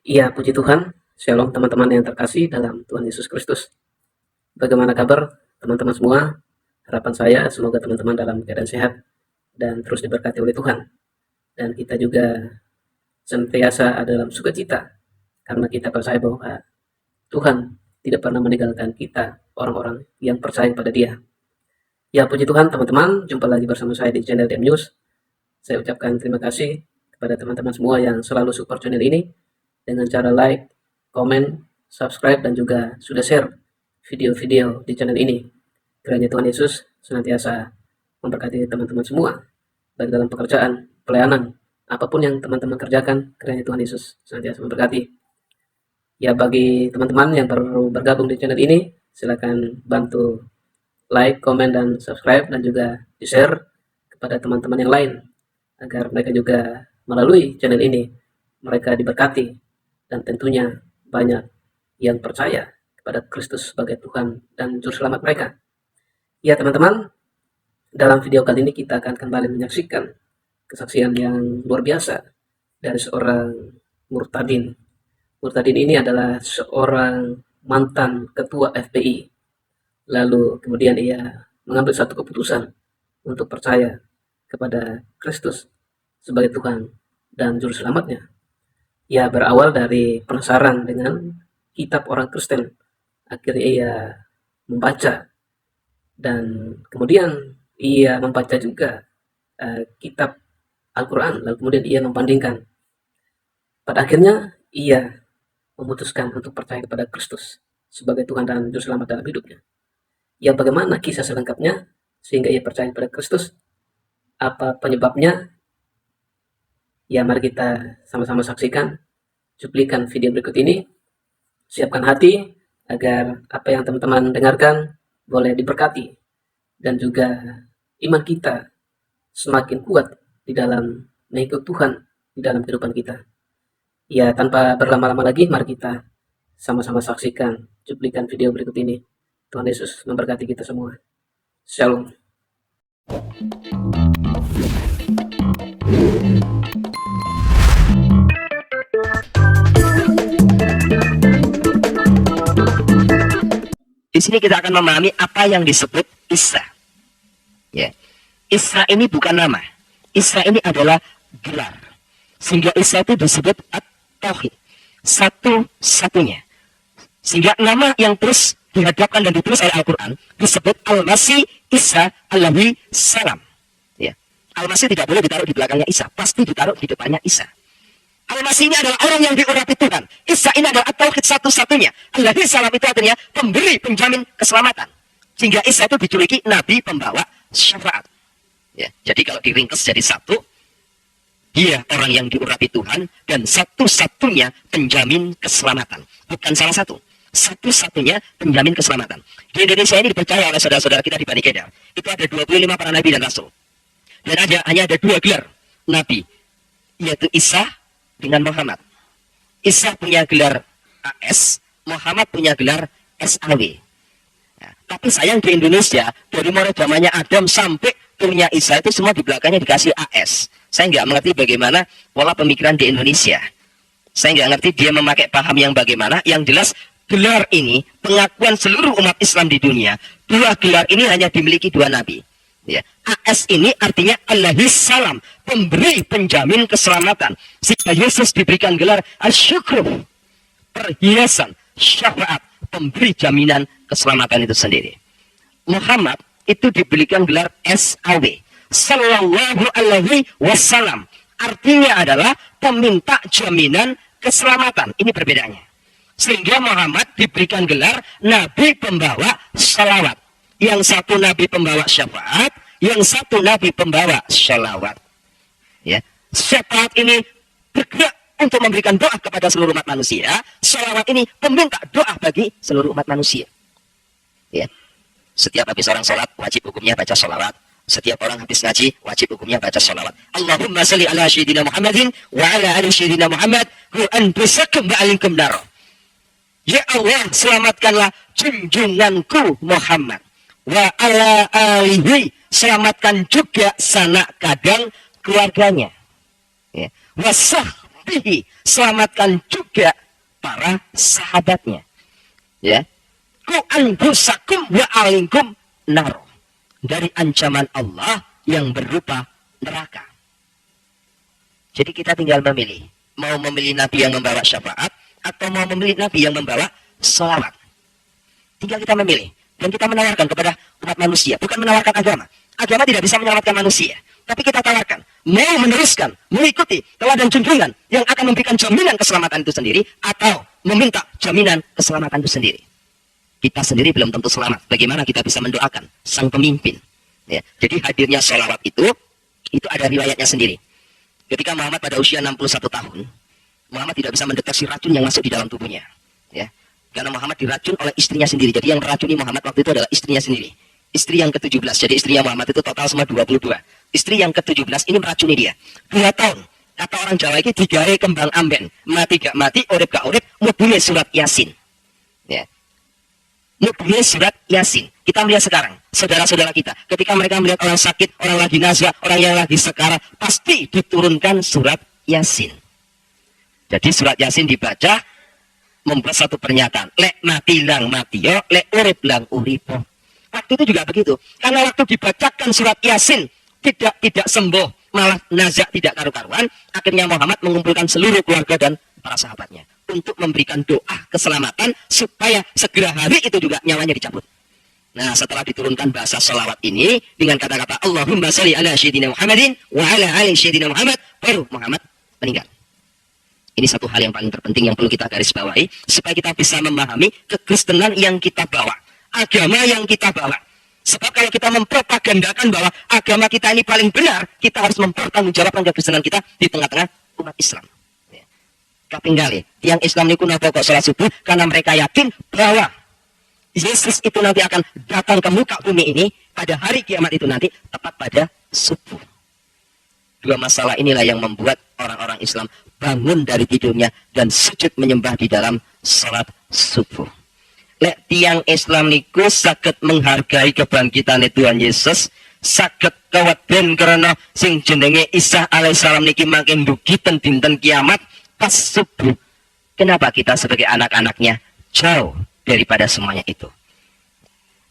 Iya, puji Tuhan. Shalom teman-teman yang terkasih dalam Tuhan Yesus Kristus. Bagaimana kabar teman-teman semua? Harapan saya semoga teman-teman dalam keadaan sehat dan terus diberkati oleh Tuhan. Dan kita juga senantiasa ada dalam sukacita karena kita percaya bahwa Tuhan tidak pernah meninggalkan kita, orang-orang yang percaya pada Dia. Ya, puji Tuhan teman-teman, jumpa lagi bersama saya di channel DM News. Saya ucapkan terima kasih kepada teman-teman semua yang selalu support channel ini dengan cara like, komen, subscribe, dan juga sudah share video-video di channel ini. Kiranya Tuhan Yesus senantiasa memberkati teman-teman semua, baik dalam pekerjaan, pelayanan, apapun yang teman-teman kerjakan, kiranya Tuhan Yesus senantiasa memberkati. Ya, bagi teman-teman yang baru bergabung di channel ini, silakan bantu like, komen, dan subscribe, dan juga di-share kepada teman-teman yang lain, agar mereka juga melalui channel ini, mereka diberkati, dan tentunya banyak yang percaya kepada Kristus sebagai Tuhan dan Juru Selamat mereka. Ya teman-teman, dalam video kali ini kita akan kembali menyaksikan kesaksian yang luar biasa dari seorang murtadin. Murtadin ini adalah seorang mantan ketua FPI. Lalu kemudian ia mengambil satu keputusan untuk percaya kepada Kristus sebagai Tuhan dan Juru Selamatnya. Ia berawal dari penasaran dengan kitab orang Kristen. Akhirnya ia membaca dan kemudian ia membaca juga kitab Al-Quran. Lalu kemudian ia membandingkan. Pada akhirnya ia memutuskan untuk percaya kepada Kristus sebagai Tuhan dan Juru Selamat dalam hidupnya. Ya, bagaimana kisah selengkapnya sehingga ia percaya kepada Kristus? Apa penyebabnya? Ya, mari kita sama-sama saksikan cuplikan video berikut ini. Siapkan hati agar apa yang teman-teman dengarkan boleh diberkati dan juga iman kita semakin kuat di dalam mengikut Tuhan di dalam kehidupan kita. Ya, tanpa berlama-lama lagi, mari kita sama-sama saksikan cuplikan video berikut ini. Tuhan Yesus memberkati kita semua. Shalom. Di sini kita akan memahami apa yang disebut Isra. Ya. Isra ini bukan nama. Isra ini adalah gelar. Sehingga Isra itu disebut At-Tauhid. Satu-satunya. Sehingga nama yang terus dihadapkan dan ditulis oleh Al-Quran disebut Al-Masih Isa alaihi salam. Ya. Al-Masih tidak boleh ditaruh di belakangnya Isa. Pasti ditaruh di depannya Isa. Al-Masih ini adalah orang yang diurapi Tuhan. Isa ini adalah At-Tauhid satu-satunya. Alaihi salam itu artinya pemberi, penjamin keselamatan. Sehingga Isa itu dijuluki Nabi pembawa syafaat. Ya, jadi kalau diringkas jadi satu, dia orang yang diurapi Tuhan dan satu-satunya penjamin keselamatan. Bukan salah satu. Satu-satunya penjamin keselamatan. Di Indonesia ini dipercaya oleh saudara-saudara kita di Bani Kedar. Itu ada 25 para nabi dan rasul. Dan hanya ada 2 gelar nabi. Yaitu Isa dengan Muhammad. Isa punya gelar AS, Muhammad punya gelar SAW. Ya, tapi sayang di Indonesia, dari mulai zamannya Adam sampai turunnya Isa itu semua di belakangnya dikasih AS. Saya nggak mengerti bagaimana pola pemikiran di Indonesia. Saya nggak ngerti dia memakai paham yang bagaimana. Yang jelas gelar ini pengakuan seluruh umat Islam di dunia. 2 gelar ini hanya dimiliki 2 nabi. Ya. AS ini artinya Alaihi salam, pemberi penjamin keselamatan. Sehingga Yesus diberikan gelar Asyukru, perhiasan syafaat, pemberi jaminan keselamatan itu sendiri. Muhammad itu diberikan gelar SAW, Sallallahu Alaihi Wasallam, artinya adalah peminta jaminan keselamatan. Ini perbedaannya. Sehingga Muhammad diberikan gelar Nabi pembawa salawat. Yang satu nabi pembawa syafaat, yang satu nabi pembawa shalawat. Ya, syafaat ini bergerak untuk memberikan doa kepada seluruh umat manusia. Shalawat ini meminta doa bagi seluruh umat manusia. Ya, setiap habis orang sholat wajib hukumnya baca shalawat. Setiap orang habis ngaji wajib hukumnya baca shalawat. Allahumma salli ala sayyidina Muhammadin wa ala ali sayyidina Muhammad wa anfusakum ba'alinkum nar. Ya Allah, selamatkanlah junjunganku Muhammad. Wa ala alihi, selamatkan juga sanak kadang keluarganya. Ya. Wa sahbihi, selamatkan juga juga para sahabatnya. Ya. Ku anfusakum wa alaikum nar. Dari ancaman Allah yang berupa neraka. Jadi kita tinggal memilih. Mau memilih Nabi yang membawa syafaat atau mau memilih Nabi yang membawa sholawat. Tinggal kita memilih. Dan kita menawarkan kepada umat manusia. Bukan menawarkan agama. Agama tidak bisa menyelamatkan manusia. Tapi kita tawarkan. Mau meneruskan, mengikuti teladan junjungan yang akan memberikan jaminan keselamatan itu sendiri. Atau meminta jaminan keselamatan itu sendiri. Kita sendiri belum tentu selamat. Bagaimana kita bisa mendoakan sang pemimpin. Ya. Jadi hadirnya sholawat itu ada riwayatnya sendiri. Ketika Muhammad pada usia 61 tahun, Muhammad tidak bisa mendeteksi racun yang masuk di dalam tubuhnya. Ya. Karena Muhammad diracun oleh istrinya sendiri. Jadi yang meracuni Muhammad waktu itu adalah istrinya sendiri. Istri yang ke-17. Jadi istrinya Muhammad itu total semua 22. Istri yang ke-17 ini meracuni dia. 2 tahun. Kata orang Jawa ini digawe kembang amben. Mati gak mati, urip gak urip, mubune surat Yasin. Ya. Mubune surat Yasin. Kita melihat sekarang, saudara-saudara kita. Ketika mereka melihat orang sakit, orang lagi nazwa, orang yang lagi sekarat, pasti diturunkan surat Yasin. Jadi surat Yasin dibaca, membuat satu pernyataan. Lek mati lang mati yo, lek urip lang uripo. Waktu itu juga begitu. Karena waktu dibacakan surat Yasin, tidak sembuh, malah nazak tidak karu-karuan. Akhirnya Muhammad mengumpulkan seluruh keluarga dan para sahabatnya. Untuk memberikan doa keselamatan, supaya segera hari itu juga nyawanya dicabut. Nah, setelah diturunkan bahasa sholawat ini, dengan kata-kata Allahumma sholli ala syedina Muhammadin, wa ala ali syedina Muhammad, baru Muhammad meninggal. Ini satu hal yang paling terpenting yang perlu kita garis bawahi, supaya kita bisa memahami kekristenan yang kita bawa. Agama yang kita bawa. Sebab kalau kita mempropagandakan bahwa agama kita ini paling benar, kita harus mempertanggungjawabkan kekristenan kita di tengah-tengah umat Islam. Kaping kali, tiang Islam ini kenapa kok sholat subuh? Karena mereka yakin bahwa Yesus itu nanti akan datang ke muka bumi ini pada hari kiamat itu nanti tepat pada subuh. Dua masalah inilah yang membuat orang-orang Islam bangun dari tidurnya dan sujud menyembah di dalam salat subuh. Lek tiang Islam niku saged menghargai kebangkitan Tuhan Yesus, saged kaweden karena sing jenenge Isa alaihissalam niki makin dugi ten dinten kiamat pas subuh. Kenapa kita sebagai anak-anaknya jauh daripada semuanya itu?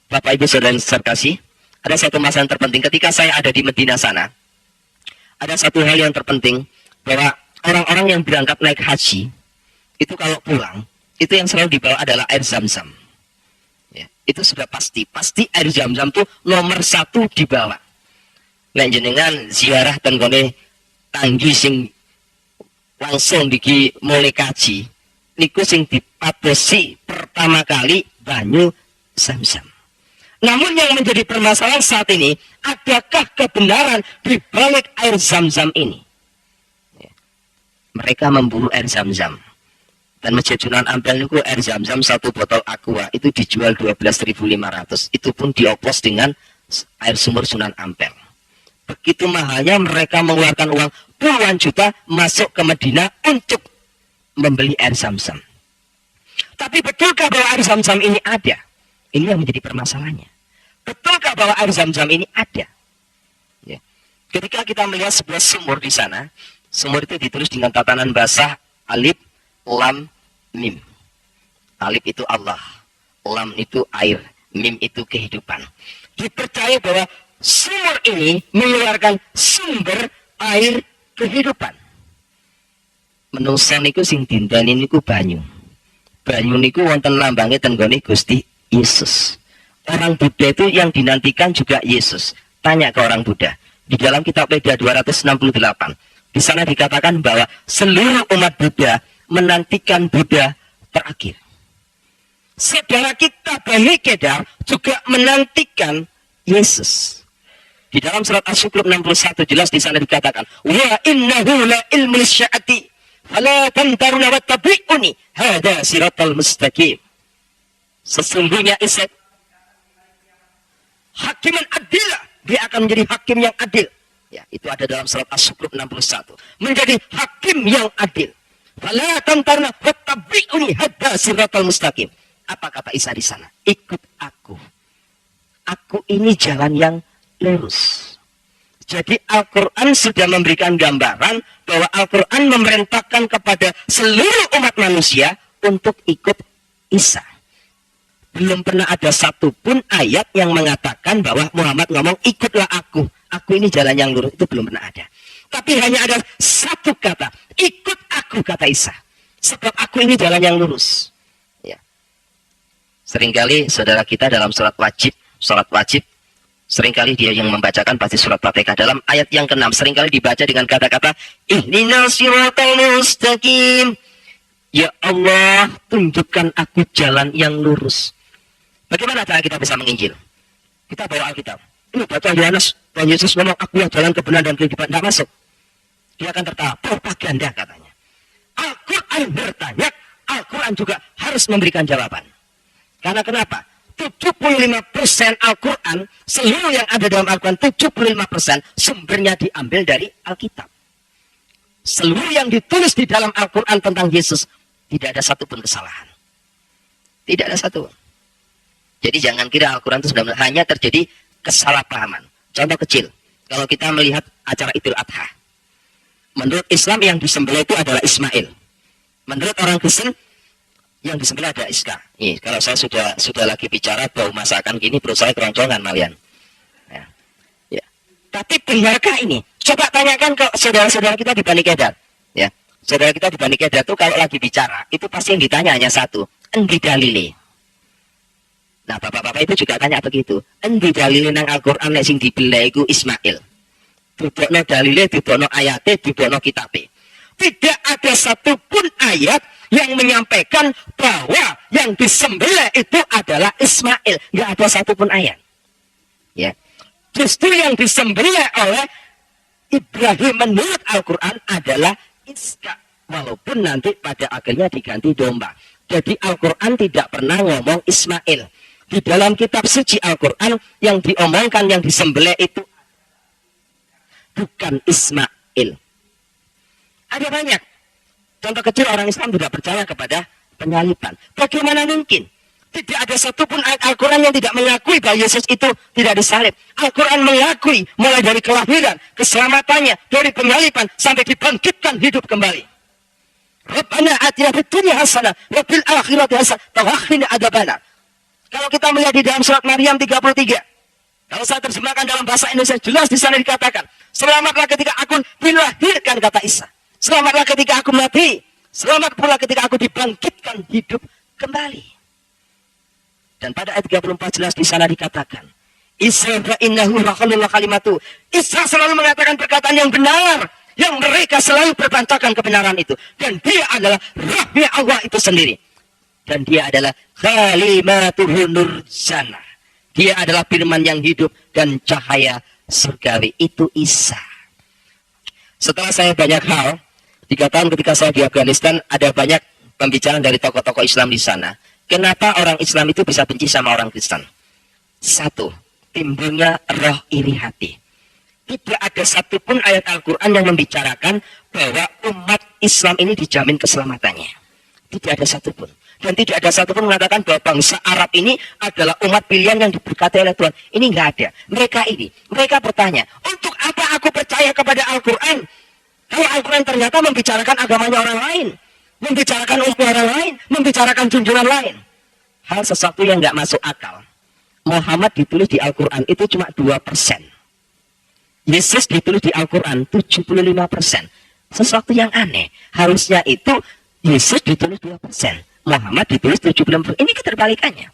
Bapak Ibu Saudara sekasih, ada satu masalah yang terpenting ketika saya ada di Medina sana. Ada satu hal yang terpenting bahwa orang-orang yang berangkat naik haji itu kalau pulang itu yang selalu dibawa adalah air zam-zam. Ya, itu sudah pasti air zam-zam itu nomor 1 dibawa. Nek jenengan ziarah ten kene tanggi sing langsung diki mulai kaji niku sing dipadosi pertama kali banyu zam-zam. Namun yang menjadi permasalahan saat ini, adakah kebenaran di balik air zam-zam ini? Ya. Mereka memburu air zam-zam. Dan Masjid Sunan Ampel itu air zam-zam 1 botol aqua itu dijual 12.500. Itu pun dioplos dengan air sumur Sunan Ampel. Begitu mahalnya mereka mengeluarkan uang puluhan juta masuk ke Medina untuk membeli air zam-zam. Tapi betulkah bahwa air zam-zam ini ada? Ini yang menjadi permasalahannya. Betulkah bahwa air zam-zam ini ada? Ya. Ketika kita melihat sebuah sumur di sana, sumur itu ditulis dengan tatanan basah alif, lam, mim. Alif itu Allah, lam itu air, mim itu kehidupan. Dipercaya bahwa sumur ini mengeluarkan sumber air kehidupan. Menungsa niku sing dindani niku banyu. Banyu niku wonten lambange tenggone Gusti Yesus. Orang Buddha itu yang dinantikan juga Yesus. Tanya ke orang Buddha. Di dalam kitab Veda 268. Di sana dikatakan bahwa seluruh umat Buddha menantikan Buddha terakhir. Saudara kita Bani Kedar juga menantikan Yesus. Di dalam surat Asy-Syukur 61 jelas di sana dikatakan, wa innahu la ilmu sya'ati fala tantaruna wattabi'uni hada siratal mustaqim. Sesungguhnya Isa hakiman adilah, dia akan menjadi hakim yang adil. Ya, itu ada dalam surat Asy-Syukur 61. Menjadi hakim yang adil. Fala tantaruna wattabi'uni hada siratal mustaqim. Apa kata Isa di sana? Ikut aku. Aku ini jalan yang lurus. Jadi Al-Quran sudah memberikan gambaran bahwa Al-Quran memerintahkan kepada seluruh umat manusia untuk ikut Isa. Belum pernah ada satupun ayat yang mengatakan bahwa Muhammad ngomong ikutlah aku ini jalan yang lurus, itu belum pernah ada. Tapi hanya ada satu kata, ikut aku, kata Isa, sebab aku ini jalan yang lurus. Ya. Seringkali saudara kita dalam sholat wajib, seringkali dia yang membacakan pasti surat Fatihah. Dalam ayat yang ke-6 seringkali dibaca dengan kata-kata ihdinas siratal mustaqim. Ya Allah, tunjukkan aku jalan yang lurus. Bagaimana cara kita bisa menginjil? Kita bawa Alkitab. Ini baca Yohanes, Tuhan Yesus ngomong aku yang jalan kebenaran dan kehidupan. Tidak masuk. Dia akan tertawa, propaganda katanya. Al-Quran bertanya, Al-Quran juga harus memberikan jawaban. Karena kenapa? 75% Al-Quran, seluruh yang ada dalam Al-Quran, 75% sumbernya diambil dari Alkitab. Seluruh yang ditulis di dalam Al-Quran tentang Yesus, tidak ada satupun kesalahan. Tidak ada satu. Jadi jangan kira Al-Quran itu sudah hanya terjadi kesalahpahaman. Contoh kecil, kalau kita melihat acara Idul Adha, menurut Islam yang disembelih itu adalah Ismail. Menurut orang Kristen, yang disembelih ada Iska. Nih, kalau saya sudah lagi bicara bau masakan gini, perut saya keroncongan malian. Ya. Ya. Tapi benarkah ini? Coba tanyakan ke saudara-saudara kita di Bani Kedar. Ya. Saudara kita di Bani Kedar itu kalau lagi bicara, itu pasti yang ditanya hanya satu, endi dalile. Nah, bapak-bapak itu juga tanya begitu. Endi dalile nang Al-Qur'an nek sing dibelah iku Ismail. Dudukno dalile, dudukno ayate, dudukno kitabe. Tidak ada satupun ayat yang menyampaikan bahwa yang disembelih itu adalah Ismail. Nggak ada satupun ayat. Ya. Justru yang disembelih oleh Ibrahim menurut Al-Quran adalah Iska. Walaupun nanti pada akhirnya diganti domba. Jadi Al-Quran tidak pernah ngomong Ismail. Di dalam kitab suci Al-Quran yang diomongkan, yang disembelih itu bukan Ismail. Ada banyak. Contoh kecil, orang Islam tidak percaya kepada penyaliban. Bagaimana mungkin? Tidak ada satupun ayat Al-Quran yang tidak mengakui bahwa Yesus itu tidak disalib. Al-Quran mengakui mulai dari kelahiran, keselamatannya, dari penyaliban, sampai dibangkitkan hidup kembali. Rabbana atina fid dunya hasanah wa fil akhirati hasanah wa qina adzabannar. Kalau kita melihat di dalam surat Maryam 33, kalau saya terjemahkan dalam bahasa Indonesia, jelas di sana dikatakan, selamatlah ketika aku dilahirkan, kata Isa. Selamatlah ketika aku mati. Selamat pula ketika aku dibangkitkan hidup kembali. Dan pada ayat 34 jelas di sana dikatakan, Isa innahu rasulullah kalimatu. Isa selalu mengatakan perkataan yang benar, yang mereka selalu berbantahkan kebenaran itu. Dan dia adalah rahmi Allah itu sendiri. Dan dia adalah kalimatuhu nurjana. Dia adalah firman yang hidup dan cahaya surgawi. Itu Isa. Setelah saya banyak hal, 3 tahun ketika saya di Afghanistan, ada banyak pembicaraan dari tokoh-tokoh Islam di sana. Kenapa orang Islam itu bisa benci sama orang Kristen? 1, timbulnya roh iri hati. Tidak ada satupun ayat Al-Quran yang membicarakan bahwa umat Islam ini dijamin keselamatannya. Tidak ada satupun. Dan tidak ada satupun mengatakan bahwa bangsa Arab ini adalah umat pilihan yang diberkati oleh Tuhan. Ini nggak ada. Mereka bertanya, untuk apa aku percaya kepada Al-Quran? Kalau Al-Quran ternyata membicarakan agamanya orang lain, membicarakan umat orang lain, membicarakan junjungan lain. Hal sesuatu yang nggak masuk akal. Muhammad ditulis di Al-Quran itu cuma 2%. Yesus ditulis di Al-Quran 75%. Sesuatu yang aneh. Harusnya itu Yesus ditulis 2%. Muhammad ditulis 70%. Ini keterbalikannya.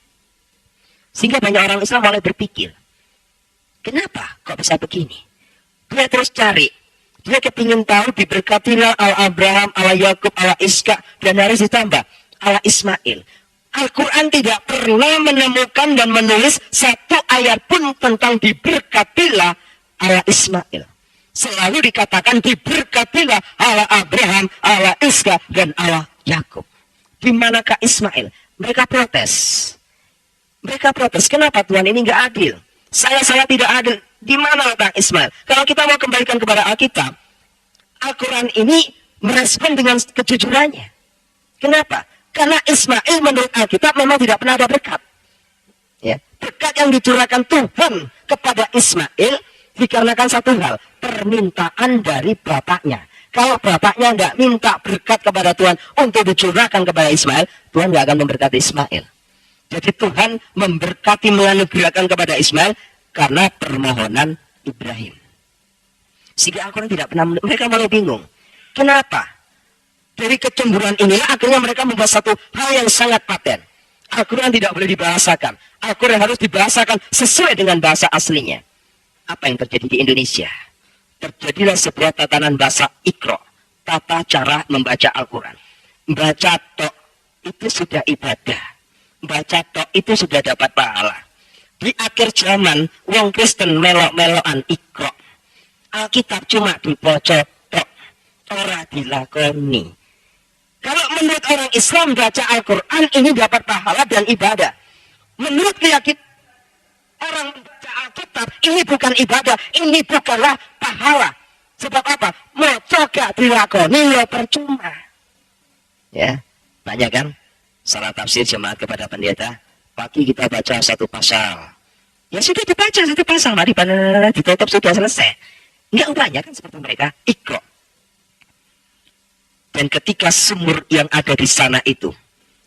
Sehingga banyak orang Islam mulai berpikir, kenapa kok bisa begini? Dia terus cari. Dia kepingin tahu diberkatilah ala Abraham, ala Yakub, ala Iska, dan harus ditambah ala Ismail. Al-Quran tidak pernah menemukan dan menulis satu ayat pun tentang diberkatilah ala Ismail. Selalu dikatakan diberkatilah ala Abraham, ala Iska, dan ala Yakub. Di manakah Ismail? Mereka protes. Kenapa Tuhan ini nggak adil? Saya tidak adil. Di mana letak Ismail? Kalau kita mau kembalikan kepada Alkitab, Al-Quran ini merespon dengan kejujurannya. Kenapa? Karena Ismail menurut Alkitab memang tidak pernah ada berkat. Ya. Berkat yang dicurahkan Tuhan kepada Ismail Dikarenakan satu hal, permintaan dari bapaknya. Kalau bapaknya nggak minta berkat kepada Tuhan untuk dicurahkan kepada Ismail, Tuhan nggak akan memberkati Ismail. Jadi Tuhan memberkati menganugerahkan kepada Ismail karena permohonan Ibrahim. Sehingga Al-Quran tidak pernah, mereka malah bingung. Kenapa? Dari kecemburuan inilah akhirnya mereka membuat satu hal yang sangat paten. Al-Quran tidak boleh dibahasakan. Al-Quran harus dibahasakan sesuai dengan bahasa aslinya. Apa yang terjadi di Indonesia? Terjadilah sebuah tatanan bahasa Iqra, tata cara membaca Al-Quran. Baca tok itu sudah ibadah. Baca tok itu sudah dapat pahala. Di akhir zaman, wong Kristen melok-melokan Iqra. Alkitab cuma dibaca tok, ora dilakoni. Kalau menurut orang Islam baca Al-Quran ini dapat pahala dan ibadah. Menurut keyakinan orang membaca Alkitab ini bukan ibadah, ini bukanlah pahala. Sebab apa? Mau coba dilakoni ya percuma. Ya, banyak kan? Salah tafsir jemaat kepada pendeta. Pagi kita baca satu pasal. Ya sudah dibaca satu pasal, mari ditutup sudah selesai. Enggak banyak kan seperti mereka. Iqra. Dan ketika sumur yang ada di sana itu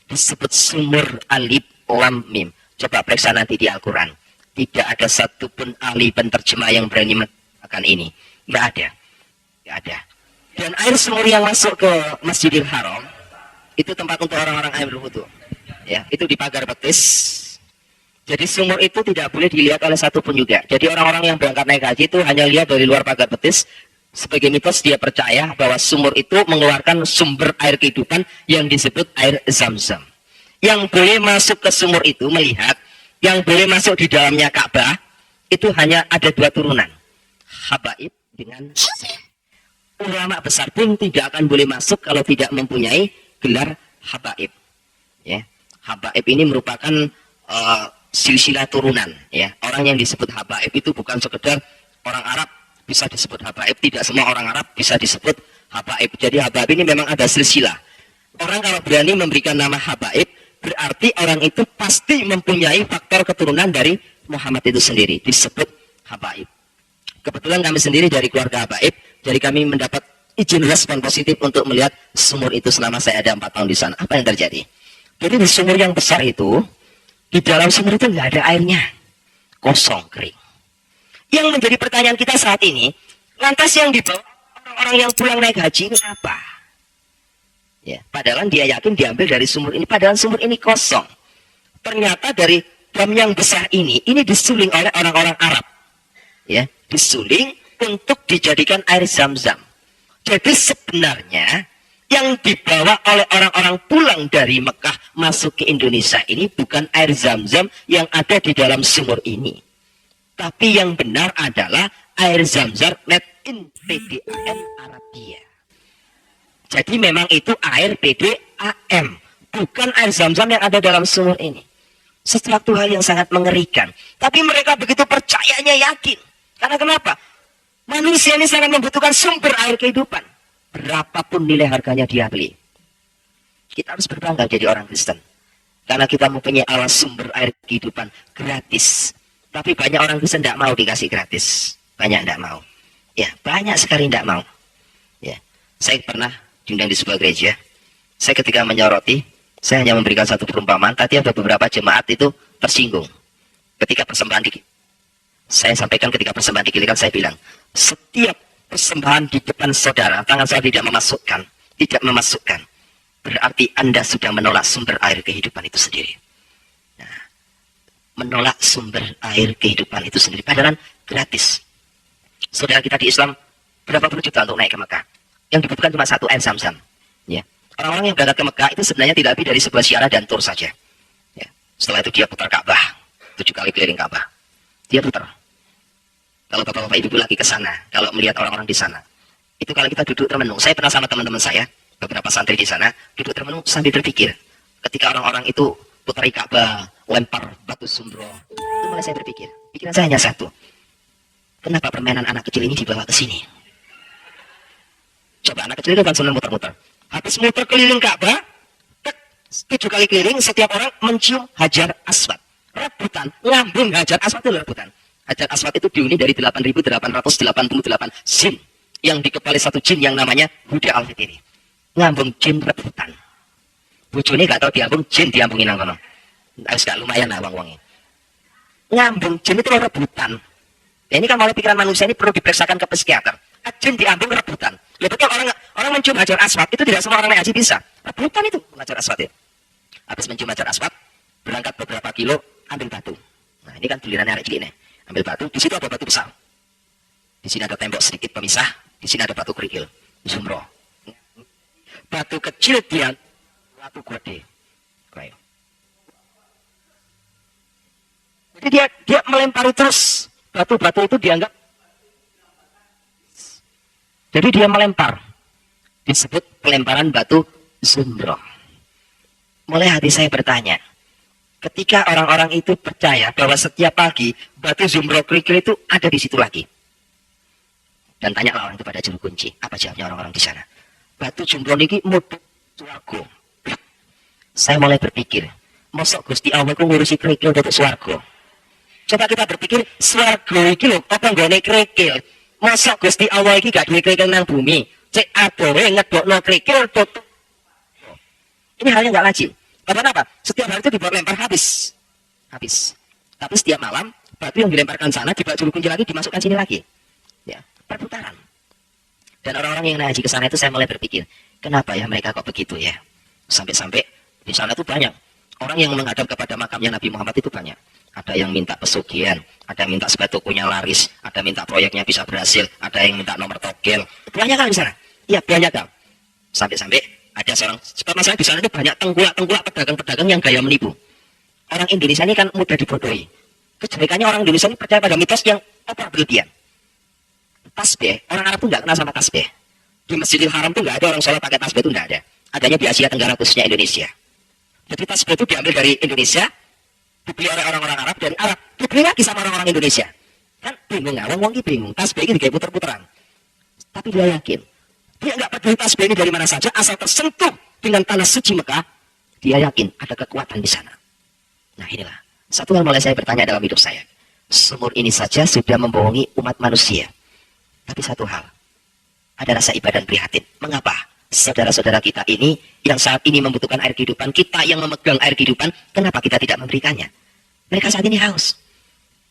disebut sumur alif lam mim. Coba periksa nanti di Al-Quran. Tidak ada satupun ahli penterjemah yang berani mengatakan ini. Nggak ada. Nggak ada. Dan air sumur yang masuk ke Masjidil Haram itu tempat untuk orang-orang air berwudu. Ya, itu di pagar betis. Jadi sumur itu tidak boleh dilihat oleh satupun juga. Jadi orang-orang yang berangkat naik haji itu hanya lihat dari luar pagar betis. Sebagai mitos dia percaya bahwa sumur itu mengeluarkan sumber air kehidupan yang disebut air Zam-Zam. Yang boleh masuk ke sumur itu melihat, yang boleh masuk di dalamnya Ka'bah itu hanya ada dua turunan, Habaib dengan Zaid. Ulama besar pun tidak akan boleh masuk kalau tidak mempunyai gelar Habaib. Ya, Habaib ini merupakan silsilah turunan. Ya, orang yang disebut Habaib itu bukan sekedar orang Arab bisa disebut habaib, tidak semua orang Arab bisa disebut habaib. Jadi habaib ini memang ada silsilah. Orang kalau berani memberikan nama habaib, berarti orang itu pasti mempunyai faktor keturunan dari Muhammad itu sendiri, disebut habaib. Kebetulan kami sendiri dari keluarga habaib, jadi kami mendapat izin respon positif untuk melihat sumur itu selama saya ada 4 tahun di sana. Apa yang terjadi? Jadi di sumur yang besar itu, di dalam sumur itu nggak ada airnya, kosong, kering. Yang menjadi pertanyaan kita saat ini, lantas yang dibawa orang-orang yang pulang naik haji itu apa? Ya, padahal dia yakin diambil dari sumur ini, padahal sumur ini kosong. Ternyata dari dam yang besar ini disuling oleh orang-orang Arab. Ya, disuling untuk dijadikan air Zam-Zam. Jadi sebenarnya yang dibawa oleh orang-orang pulang dari Mekah masuk ke Indonesia ini bukan air Zam-Zam yang ada di dalam sumur ini. Tapi yang benar adalah air Zam-Zam made in PDAM Arabia. Jadi memang itu air PDAM, bukan air Zam-Zam yang ada dalam sumur ini. Sesuatu hal yang sangat mengerikan. Tapi mereka begitu percayanya yakin. Karena kenapa? Manusia ini sangat membutuhkan sumber air kehidupan. Berapapun nilai harganya dia beli. Kita harus berbangga jadi orang Kristen. Karena kita mempunyai alas sumber air kehidupan gratis. Tapi banyak orang Kristen tidak mau dikasih gratis. Banyak tidak mau. Ya, banyak sekali tidak mau. Ya, saya pernah diundang di sebuah gereja. Saya ketika menyoroti, saya hanya memberikan satu perumpamaan. Tadi ada beberapa jemaat itu tersinggung. Ketika persembahan saya sampaikan ketika persembahan dikirikan, saya bilang, setiap persembahan di depan saudara, tangan saya tidak memasukkan. Berarti Anda sudah menolak sumber air kehidupan itu sendiri. Menolak sumber air kehidupan itu sendiri. Padahal gratis. Saudara kita di Islam berapa puluh juta untuk naik ke Mekah. Yang dibutuhkan cuma satu air Zam-Zam. Ya. Orang-orang yang berangkat ke Mekah itu sebenarnya tidak lebih dari sebuah ziarah dan tur saja. Ya. Setelah itu dia putar Ka'bah. 7 kali keliling Ka'bah. Dia putar. Kalau bapak-bapak ibu lagi ke sana, kalau melihat orang-orang di sana, itu kalau kita duduk termenung. Saya pernah sama teman-teman saya, beberapa santri di sana, duduk termenung sambil berpikir. Ketika orang-orang itu putari Ka'bah, lempar batu sumbro, itu mulai saya berpikir. Pikiran saya hanya satu. Kenapa permainan anak kecil ini dibawa ke sini? Coba anak kecil itu kan senang muter-muter. Habis muter keliling Ka'bah, 7 kali keliling, setiap orang mencium hajar aswad. Rebutan, ngambung hajar aswad itu rebutan. Hajar Aswad itu dihuni dari 8.888 jin yang dikepali satu jin yang namanya Huda Al-Fitri. Ngambung jin rebutan. Bojone gak tau diambung, jin diambungin nang kono. Wis gak lumayan lah wong-wonge. Ngambung jin itu rebutan. Ya, ini kan mulai pikiran manusia ini perlu diperiksakan ke psikiater. Jin diambung rebutan. Ya betul, orang mencium Hajar Aswad itu tidak semua orang naik haji bisa. Rebutan itu Hajar Aswad ya. Habis mencium Hajar Aswad, berangkat beberapa kilo, ambil batu. Nah ini kan gilirannya arek cilik nih. Ambil batu, di situ ada batu besar. Di sini ada tembok sedikit pemisah, di sini ada batu kerikil, Zumroh. Batu kecil dia, batu gede. Kayak. Jadi dia melempari terus. Batu-batu itu dianggap. Jadi dia melempar. Disebut pelemparan batu Zumroh. Mulai hati saya bertanya, ketika orang-orang itu percaya bahwa setiap pagi batu Zumroh kerikil itu ada di situ lagi. Dan tanyalah orang itu pada juru kunci, apa jawabnya orang-orang di sana? Batu Zumroh ini mutu swarga. Saya mulai berpikir, mosok Gusti Allah ku ngurusi kerikil untuk swarga. Coba kita berpikir, swarga iki lho, apa nggone kerikil? Mosok Gusti Allah iki gak duwe kerikil nang bumi. Cek adowe ngedokno kerikil tutup. Ini hal yang gak lazim. Kenapa? Setiap hari itu dibuat lempar habis. Tapi setiap malam batu yang dilemparkan sana dibawa juru kunci lagi dimasukkan sini lagi. Ya, perputaran. Dan orang-orang yang naik haji ke sana itu saya mulai berpikir, kenapa ya mereka kok begitu ya? Sampai-sampai di sana tuh banyak orang yang menghadap kepada makamnya Nabi Muhammad itu banyak. Ada yang minta pesugihan, ada yang minta sepatu punya laris, ada yang minta proyeknya bisa berhasil, ada yang minta nomor togel. Banyak kan di sana? Iya, banyak kan. Sampai-sampai ada seorang, sebab masalah di sana itu banyak tengkulak pedagang-pedagang yang gaya menipu. Orang Indonesia ini kan mudah dibodohi. Kejelekannya orang Indonesia ini percaya pada mitos yang over berlebihan. Tasbih, orang Arab tuh nggak kenal sama tasbih. Di Masjidil Haram tuh nggak ada orang sholat pakai tasbih, itu nggak ada. Adanya di Asia Tenggara khususnya Indonesia. Jadi tasbih itu diambil dari Indonesia, dibeli oleh orang-orang Arab dari Arab, dibeli lagi sama orang-orang Indonesia. Kan bingung nggak? Wong bingung. Tasbih ini kayak puter-puteran. Tapi dia yakin. Dia nggak peduli tasbih ini dari mana saja, asal tersentuh dengan tanah suci Mekah, dia yakin ada kekuatan di sana. Nah inilah, satu hal mulai saya bertanya dalam hidup saya. Sumur ini saja sudah membohongi umat manusia. Tapi satu hal, ada rasa ibadah dan prihatin. Mengapa saudara-saudara kita ini yang saat ini membutuhkan air kehidupan, kita yang memegang air kehidupan, kenapa kita tidak memberikannya? Mereka saat ini haus.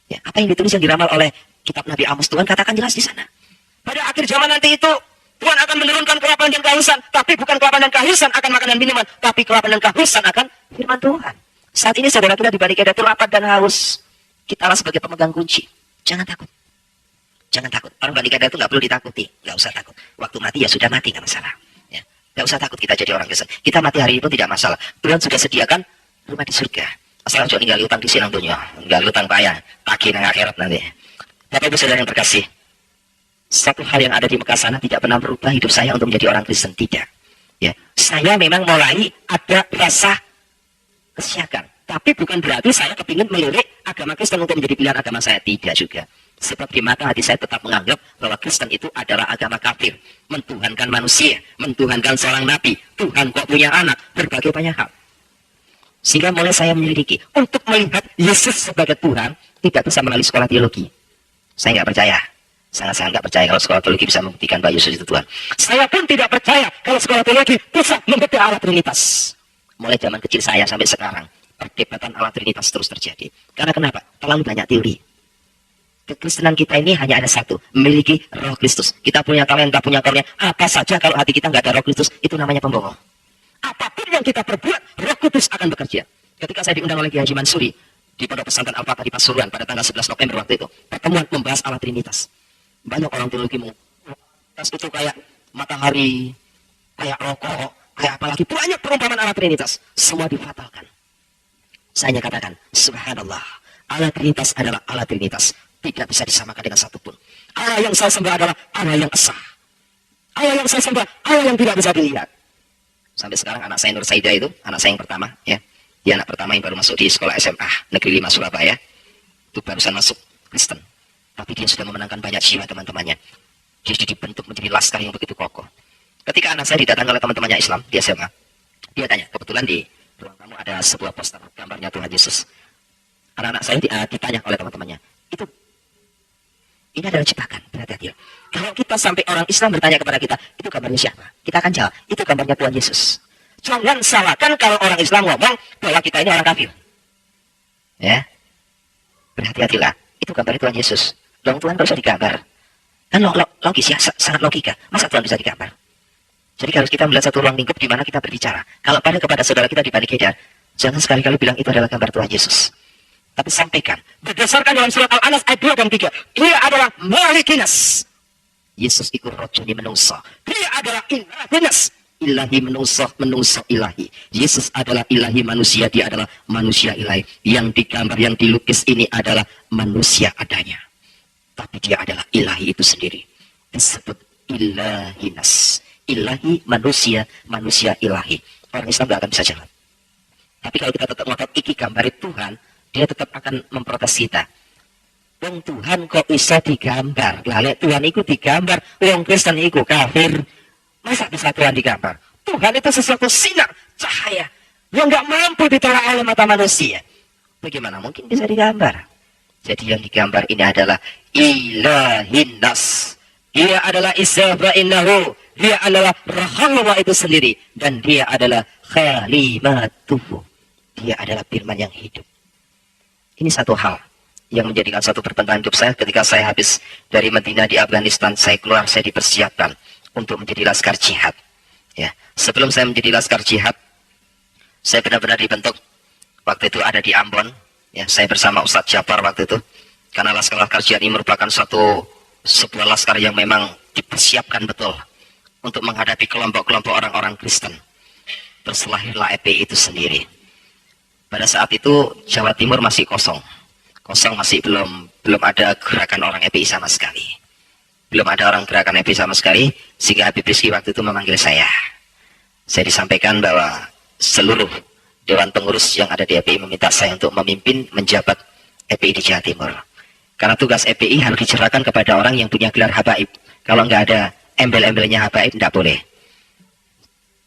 Ya, apa yang ditulis yang diramal oleh kitab Nabi Amos, Tuhan katakan jelas di sana. Pada akhir zaman nanti itu, Tuhan akan menurunkan kelaparan dan kehausan, tapi bukan kelaparan dan kehausan akan makanan minuman, tapi kelaparan dan kehausan akan firman Tuhan. Saat ini saudara kita di Bani Kedah itu lapar dan haus. Kitalah sebagai pemegang kunci. Jangan takut. Jangan takut. Orang Bani Kedah itu nggak perlu ditakuti. Nggak usah takut. Waktu mati ya sudah mati, nggak masalah. Ya. Nggak usah takut kita jadi orang Kristen. Kita mati hari ini pun tidak masalah. Tuhan sudah sediakan rumah di surga. Asal jangan ninggal utang di sini dunia. Ninggal utang payah. Tagih nang akhirat nanti. Bapak Ibu saudara yang terkasih. Satu hal yang ada di Mekah sana tidak pernah berubah hidup saya untuk menjadi orang Kristen. Tidak. Ya. Saya memang mulai ada rasa kesiakan. Tapi bukan berarti saya kepingin melirik agama Kristen untuk menjadi pilihan agama saya. Tidak juga. Sebab di mata hati saya tetap menganggap bahwa Kristen itu adalah agama kafir. Mentuhankan manusia. Mentuhankan seorang nabi. Tuhan kok punya anak. Berbagai banyak hal. Sehingga mulai saya menyelidiki. Untuk melihat Yesus sebagai Tuhan. Tidak bisa melalui sekolah teologi. Saya nggak percaya. Sangat-sangat nggak percaya kalau sekolah teologi bisa membuktikan bahwa Yesus itu Tuhan. Saya pun tidak percaya kalau sekolah teologi bisa membedah Allah Trinitas. Mulai zaman kecil saya sampai sekarang. Perdebatan Allah Trinitas terus terjadi. Karena kenapa? Terlalu banyak teori. Kekristenan kita ini hanya ada satu. Memiliki roh Kristus. Kita punya talenta, punya karunia. Apa saja kalau hati kita nggak ada roh Kristus, itu namanya pembohong. Apapun yang kita perbuat, roh Kudus akan bekerja. Ketika saya diundang oleh Kiai Haji Mansuri di Pondok Pesantren Al-Fatah di Pasuruan pada tanggal 11 November waktu itu. Pertemuan membahas Allah Trinitas. Banyak orang teologi Trinitas itu kayak matahari, kayak rokok, kayak apalagi. Banyak perumpamaan Allah Trinitas. Semua difatalkan. Saya katakan, subhanallah, Allah Trinitas adalah Allah Trinitas. Tidak bisa disamakan dengan satupun. Allah yang saya sembah adalah Allah yang esa. Allah yang saya sembah, Allah yang tidak bisa dilihat. Sampai sekarang anak saya Nur Saida itu, anak saya yang pertama, ya. Dia anak pertama yang baru masuk di sekolah SMA Negeri 5 Surabaya. Itu barusan masuk Kristen. Tapi dia sudah memenangkan banyak jiwa teman-temannya. Dia sudah dibentuk menjadi laskar yang begitu kokoh. Ketika anak saya didatangi oleh teman-temannya Islam di SMA, dia tanya, kebetulan di ruang tamu ada sebuah poster gambarnya Tuhan Yesus. Anak-anak saya ditanya oleh teman-temannya, itu Ini adalah ciptakan. Berhati-hati. Kalau kita sampai orang Islam bertanya kepada kita, itu gambarnya siapa? Kita akan jawab, itu gambarnya Tuhan Yesus. Jangan salahkan kalau orang Islam ngomong bahwa kita ini orang kafir. Ya, berhati-hatilah. Itu gambar Tuhan Yesus. Dong Tuhan gak usah digambar. Kan logis ya, sangat logika. Masa Tuhan bisa digambar? Jadi harus kita melihat satu ruang lingkup di mana kita berbicara. Kalau pada kepada saudara kita di Bani Kedah, jangan sekali-kali bilang itu adalah gambar Tuhan Yesus. Tapi sampaikan. Berdasarkan dalam surat Al-Anas ayat 2 dan 3. Dia adalah Malikinas. Yesus ikut rojo di menungso. Dia adalah Ilahinas. Ilahi menungso ilahi. Yesus adalah ilahi manusia. Dia adalah manusia ilahi. Yang digambar, yang dilukis ini adalah manusia adanya. Tapi dia adalah ilahi itu sendiri. Disebut Ilahinas. Ilahi manusia, manusia ilahi. Orang Islam tidak akan bisa jalan. Tapi kalau kita tetap ngotot iki gambar Tuhan, dia tetap akan memprotes kita. Wong Tuhan kok bisa digambar? Lalu Tuhan itu digambar, wong Kristen itu kafir. Masa bisa Tuhan digambar? Tuhan itu sesuatu sinar, cahaya, yang nggak mampu ditolak oleh mata manusia. Bagaimana mungkin bisa digambar? Jadi yang digambar ini adalah Ilahinas. Dia adalah Isra innahu. Dia adalah Rahalullah itu sendiri. Dan dia adalah Khalimatuhu. Dia adalah firman yang hidup. Ini satu hal yang menjadikan satu pertentangan hidup saya ketika saya habis dari Madinah di Afghanistan. Saya keluar, saya dipersiapkan untuk menjadi laskar jihad. Ya, sebelum saya menjadi laskar jihad, saya benar-benar dibentuk. Waktu itu ada di Ambon. Ya, saya bersama Ustadz Jafar waktu itu. Karena laskar jihad ini merupakan sebuah laskar yang memang dipersiapkan betul untuk menghadapi kelompok-kelompok orang-orang Kristen. Terus lahirlah EPI itu sendiri. Pada saat itu Jawa Timur masih kosong, masih belum ada gerakan orang EPI sama sekali. Belum ada orang gerakan EPI sama sekali, sehingga Habib Rizki waktu itu memanggil saya. Saya disampaikan bahwa seluruh Dewan Pengurus yang ada di EPI meminta saya untuk memimpin menjabat EPI di Jawa Timur. Karena tugas EPI harus dicerahkan kepada orang yang punya gelar habaib. Kalau nggak ada embel-embelnya habaib, tidak boleh.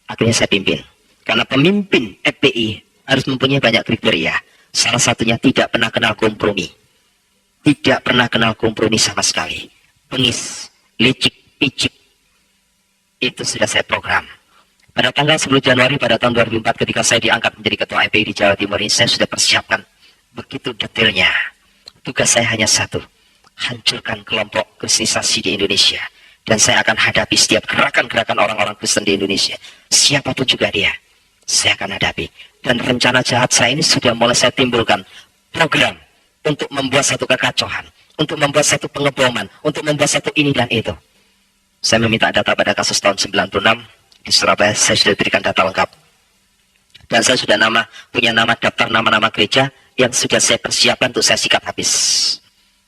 Akhirnya saya pimpin. Karena pemimpin EPI harus mempunyai banyak kriteria. Salah satunya tidak pernah kenal kompromi. Tidak pernah kenal kompromi sama sekali. Pengis, licik, picik. Itu sudah saya program. Pada tanggal 10 Januari pada tahun 2004 ketika saya diangkat menjadi ketua EPI di Jawa Timur ini, saya sudah persiapkan begitu detailnya. Tugas saya hanya satu, hancurkan kelompok kristenisasi di Indonesia. Dan saya akan hadapi setiap gerakan-gerakan orang-orang Kristen di Indonesia. Siapapun juga dia, saya akan hadapi. Dan rencana jahat saya ini sudah mulai saya timbulkan program untuk membuat satu kekacauan, untuk membuat satu pengeboman, untuk membuat satu ini dan itu. Saya meminta data pada kasus tahun 96 di Surabaya, saya sudah berikan data lengkap. Dan saya sudah punya nama daftar nama-nama gereja yang sudah saya persiapkan untuk saya sikat habis.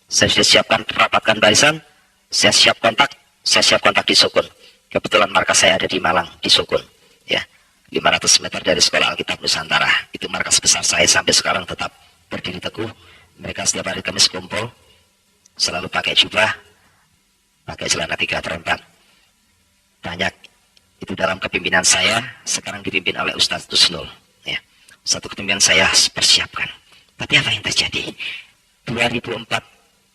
Saya sudah siapkan, rapatkan barisan, saya siap kontak di Sukun. Kebetulan markas saya ada di Malang, di Sukun. Ya, 500 meter dari Sekolah Alkitab Nusantara. Itu markas besar saya sampai sekarang tetap berdiri teguh. Mereka setiap hari Kamis kumpul, selalu pakai jubah, pakai celana 3 terempat. Banyak itu dalam kepimpinan saya, sekarang dipimpin oleh Ustadz Tusnul. Ya, satu kepimpinan saya persiapkan. Tapi apa yang terjadi? 2004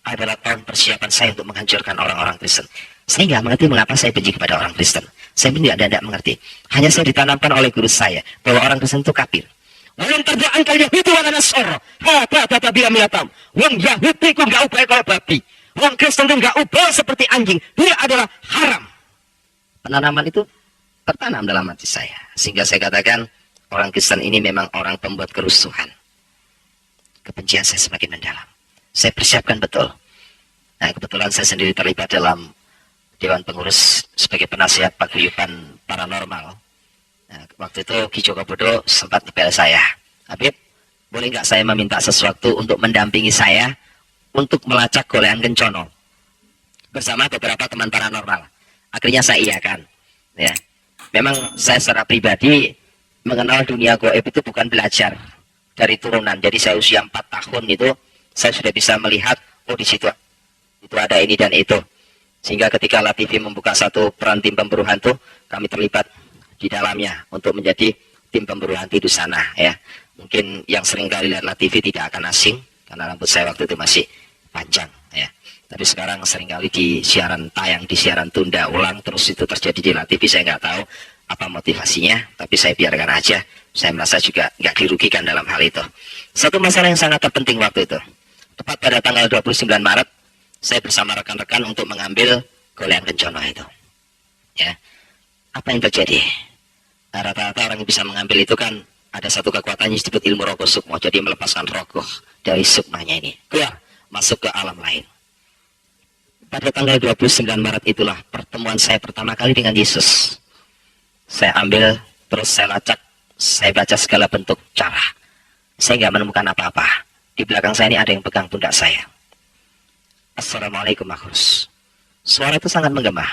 adalah tahun persiapan saya untuk menghancurkan orang-orang Kristen. Saya nggak mengerti mengapa saya benci kepada orang Kristen. Saya tidak mengerti. Hanya saya ditanamkan oleh guru saya bahwa orang Kristen itu kafir. Walau terdaan kalian itu adalah Nasara. Kata biar milatam. Wong Yahudi ku nggak ubah kalau babi. Wong Kristen itu nggak ubah seperti anjing. Dia adalah haram. Penanaman itu tertanam dalam hati saya. Sehingga saya katakan orang Kristen ini memang orang pembuat kerusuhan. Kebencian saya semakin mendalam. Saya persiapkan betul. Nah, kebetulan saya sendiri terlibat dalam Dewan Pengurus sebagai penasihat paguyuban paranormal. Nah, waktu itu Ki Joko Bodo sempat ngepel saya. Habib, boleh nggak saya meminta sesuatu untuk mendampingi saya untuk melacak golean kencono bersama beberapa teman paranormal. Akhirnya saya iakan. Ya, memang saya secara pribadi mengenal dunia goib itu bukan belajar dari turunan. Jadi saya usia 4 tahun itu saya sudah bisa melihat, oh di situ itu ada ini dan itu. Sehingga ketika LaTV membuka satu peran tim pemburu hantu, kami terlibat di dalamnya untuk menjadi tim pemburu hantu di sana. Ya, mungkin yang sering kali lihat LaTV tidak akan asing karena rambut saya waktu itu masih panjang ya. Tapi sekarang seringkali di siaran tayang, di siaran tunda ulang, terus itu terjadi di La TV. Saya nggak tahu apa motivasinya, tapi saya biarkan aja. Saya merasa juga nggak dirugikan dalam hal itu. Satu masalah yang sangat terpenting waktu itu, tepat pada tanggal 29 Maret, saya bersama rekan-rekan untuk mengambil golean kencono itu. Ya, apa yang terjadi? Rata-rata orang yang bisa mengambil itu kan ada satu kekuatan yang disebut ilmu rogoh sukmo, jadi melepaskan rogoh dari sukmanya ini, keluar, masuk ke alam lain. Pada tanggal 29 Maret itulah pertemuan saya pertama kali dengan Yesus. Saya ambil, terus saya lacak, saya baca segala bentuk cara. Saya nggak menemukan apa-apa. Di belakang saya ini ada yang pegang pundak saya. Assalamualaikum Mahrus. Suara itu sangat menggema.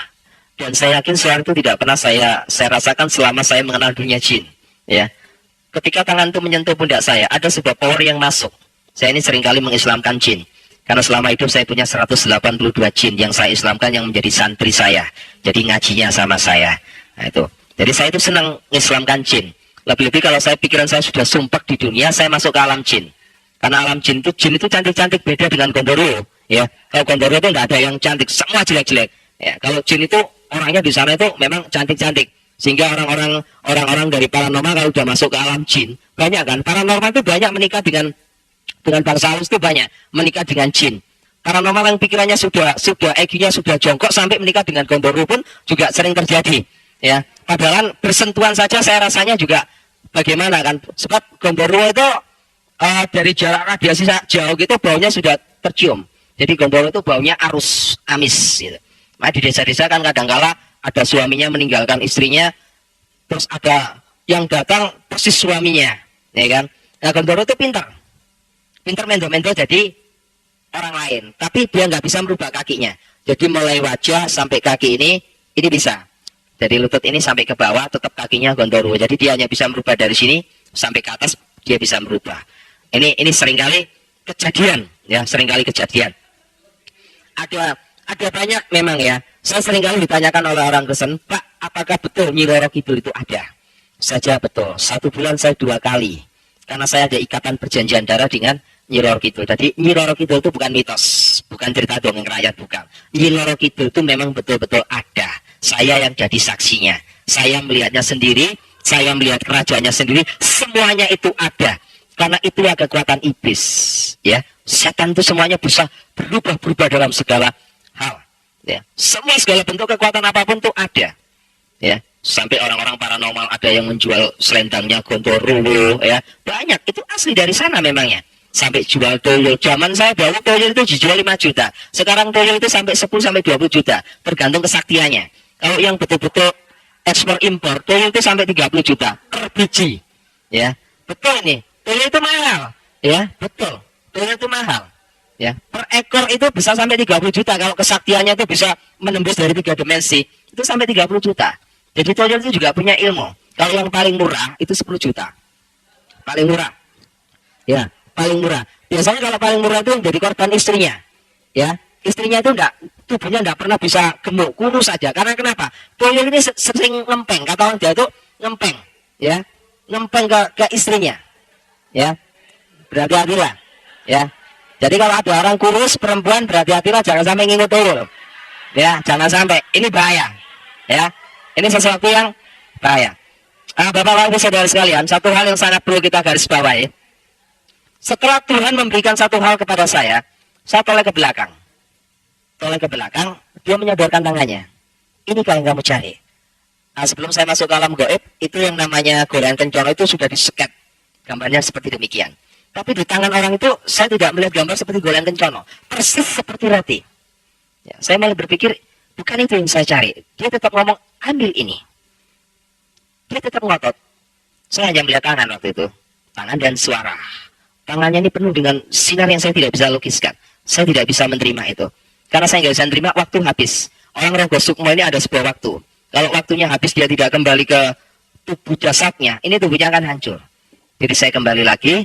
Dan saya yakin suara itu tidak pernah saya rasakan selama saya mengenal dunia jin. Ya. Ketika tangan itu menyentuh pundak saya, ada sebuah power yang masuk. Saya ini seringkali mengislamkan jin. Karena selama hidup saya punya 182 jin yang saya islamkan, yang menjadi santri saya. Jadi ngajinya sama saya. Nah, itu. Jadi saya itu senang mengislamkan jin. Lebih-lebih kalau saya pikiran saya sudah sumpah di dunia, saya masuk ke alam jin. Karena alam jin itu cantik-cantik, beda dengan Gondoruo. Ya, kalau Gondoruo itu nggak ada yang cantik, semua jelek-jelek. Ya, kalau jin itu orangnya di sana itu memang cantik-cantik. Sehingga orang-orang dari paranormal kalau sudah masuk ke alam jin, banyak kan. Paranormal itu banyak menikah dengan bangsa halus, itu banyak menikah dengan jin. Paranormal yang pikirannya sudah EQ-nya sudah jongkok sampai menikah dengan Gondoruo pun juga sering terjadi. Ya, padahal bersentuhan saja saya rasanya juga bagaimana kan. Sebab Gondoruo itu dari jarak radiasi jauh gitu baunya sudah tercium. Jadi Gondoruo itu baunya arus amis gitu. Nah, di desa-desa kan kadang-kala ada suaminya meninggalkan istrinya, terus ada yang datang persis suaminya, ya kan. Nah, Gondoruo itu pintar mendo-mendo jadi orang lain, tapi dia nggak bisa merubah kakinya. Jadi mulai wajah sampai kaki ini bisa. Dari lutut ini sampai ke bawah tetap kakinya Gondoruo. Jadi dia hanya bisa merubah dari sini sampai ke atas, dia bisa merubah. Ini seringkali kejadian, ya, seringkali kejadian. Ada banyak memang ya. Saya seringkali ditanyakan oleh orang Kristen, Pak, apakah betul Nyi Roro Kidul itu ada? Saja betul. 1 bulan saya 2 kali. Karena saya ada ikatan perjanjian darah dengan Nyi Roro Kidul. Jadi Nyi Roro Kidul itu bukan mitos, bukan cerita dongeng rakyat, bukan. Nyi Roro Kidul itu memang betul-betul ada. Saya yang jadi saksinya. Saya melihatnya sendiri, saya melihat kerajaannya sendiri, semuanya itu ada. Karena itulah kekuatan iblis, ya. Setan itu semuanya bisa berubah-berubah dalam segala hal, ya. Segala bentuk kekuatan apapun itu ada, ya. Sampai orang-orang paranormal ada yang menjual selendangnya Gondoruo, ya. Banyak, itu asli dari sana memangnya. Sampai jual toyo. Zaman saya bawa toyo itu dijual 5 juta. Sekarang toyo itu sampai 10 sampai 20 juta, tergantung kesaktiannya. Kalau yang betul-betul ekspor impor, toyo itu sampai 30 juta per biji, ya. Betul ini. Toyo itu mahal, ya, betul. Toyo itu mahal, ya. Per ekor itu bisa sampai 30 juta. Kalau kesaktiannya itu bisa menembus dari 3 dimensi, itu sampai 30 juta. Jadi toyo itu juga punya ilmu. Kalau yang paling murah itu 10 juta. Paling murah, ya, paling murah. Biasanya kalau paling murah itu jadi korban istrinya, ya. Istrinya itu tubuhnya enggak pernah bisa gemuk, kurus saja. Karena kenapa? Toyo ini sering ngempeng. Kata orang Jawa itu ngempeng, ya, ngempeng ke istrinya. Ya, berhati-hatilah, ya. Jadi kalau ada orang kurus perempuan, berhati-hatilah, jangan sampai ngingut turun, ya, jangan sampai, ini bahaya, ya, ini sesuatu yang bahaya. Bapak-bapak saudara sekalian, satu hal yang sangat perlu kita garis bawahi. Setelah Tuhan memberikan satu hal kepada saya toleh ke belakang, dia menyodorkan tangannya. Ini yang kamu cari. Nah, sebelum saya masuk ke alam gaib, itu yang namanya golean kencono itu sudah diseket. Gambarnya seperti demikian. Tapi di tangan orang itu saya tidak melihat gambar seperti golean kencono, persis seperti roti. Ya, saya malah berpikir bukan itu yang saya cari. Dia tetap ngomong ambil ini. Dia tetap ngotot. Saya hanya melihat tangan waktu itu, tangan dan suara. Tangannya ini penuh dengan sinar yang saya tidak bisa lukiskan. Saya tidak bisa menerima itu. Karena saya nggak bisa menerima, waktu habis. Orang rogoh sukmo ini ada sebuah waktu. Kalau waktunya habis dia tidak kembali ke tubuh jasadnya, ini tubuhnya akan hancur. Jadi saya kembali lagi,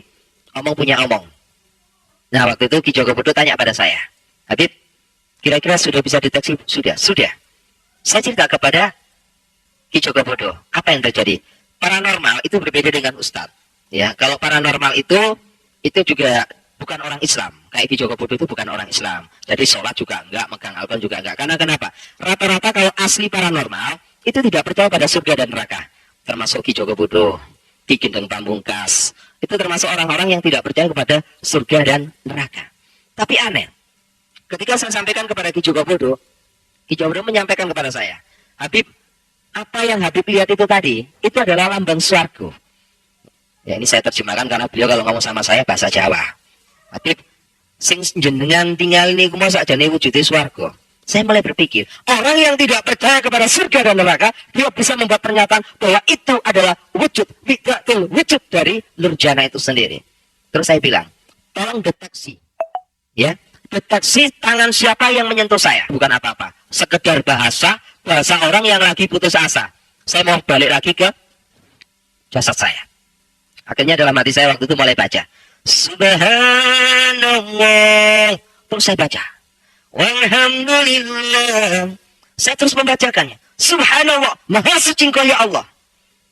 omong punya omong. Nah, waktu itu Ki Jogobodo tanya pada saya, Habib, kira-kira sudah bisa deteksi? Sudah. Saya cerita kepada Ki Jogobodo, apa yang terjadi? Paranormal itu berbeda dengan Ustadz. Ya, kalau paranormal itu juga bukan orang Islam. Kayak Ki Joko Bodo itu bukan orang Islam. Jadi sholat juga enggak, megang Al-Quran juga enggak. Karena kenapa? Rata-rata kalau asli paranormal, itu tidak percaya pada surga dan neraka. Termasuk Ki Joko Bodo, Ki Gendeng Pamungkas. Itu termasuk orang-orang yang tidak percaya kepada surga dan neraka. Tapi aneh. Ketika saya sampaikan kepada Ki Joko Bodo menyampaikan kepada saya, Habib, apa yang Habib lihat itu tadi, itu adalah lambang swarga. Ya ini saya terjemahkan karena beliau kalau ngomong sama saya bahasa Jawa. Habib, sing jenengan tinggal ini kumo sakjane wujude swarga. Saya mulai berpikir, orang yang tidak percaya kepada surga dan neraka, dia bisa membuat pernyataan bahwa itu adalah wujud, bid'atul wujud dari Nurjana itu sendiri. Terus saya bilang, tolong deteksi. Ya, deteksi tangan siapa yang menyentuh saya. Bukan apa-apa, sekedar bahasa orang yang lagi putus asa. Saya mau balik lagi ke jasad saya. Akhirnya dalam hati saya waktu itu mulai baca, Subhanallah. Terus saya baca, Walhamdulillah. Saya terus membacakannya. Subhanallah, maha suci Engkau ya Allah.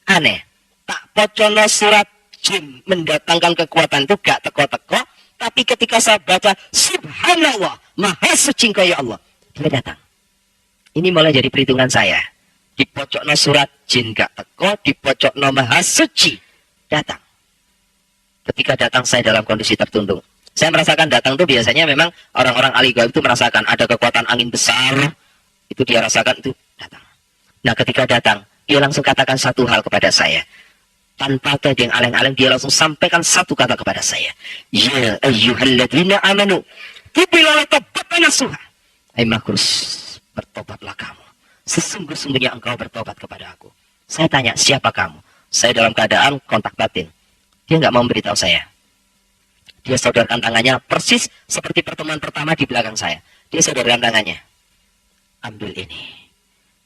Aneh, tak pocono surat jin mendatangkan kekuatan itu gak teko-teko. Tapi ketika saya baca Subhanallah, maha suci Engkau ya Allah, dia datang. Ini mulai jadi perhitungan saya. Di pojokno surat jin gak teko, di pojokno maha suci datang. Ketika datang saya dalam kondisi tertundung. Saya merasakan datang itu biasanya memang orang-orang ahli gaib itu merasakan ada kekuatan angin besar. Itu dia rasakan, itu datang. Nah ketika datang, dia langsung katakan satu hal kepada saya. Tanpa ada yang aleng-aleng, dia langsung sampaikan satu kata kepada saya. Ya ayyuhalladzina amanu, tubilah taubatana nasuha. Hai makrus, bertobatlah kamu. Sesungguh-sungguhnya engkau bertobat kepada aku. Saya tanya, siapa kamu? Saya dalam keadaan kontak batin. Dia nggak mau memberitahu saya. Dia sodorkan tangannya persis seperti pertemuan pertama di belakang saya. Dia sodorkan tangannya. Ambil ini.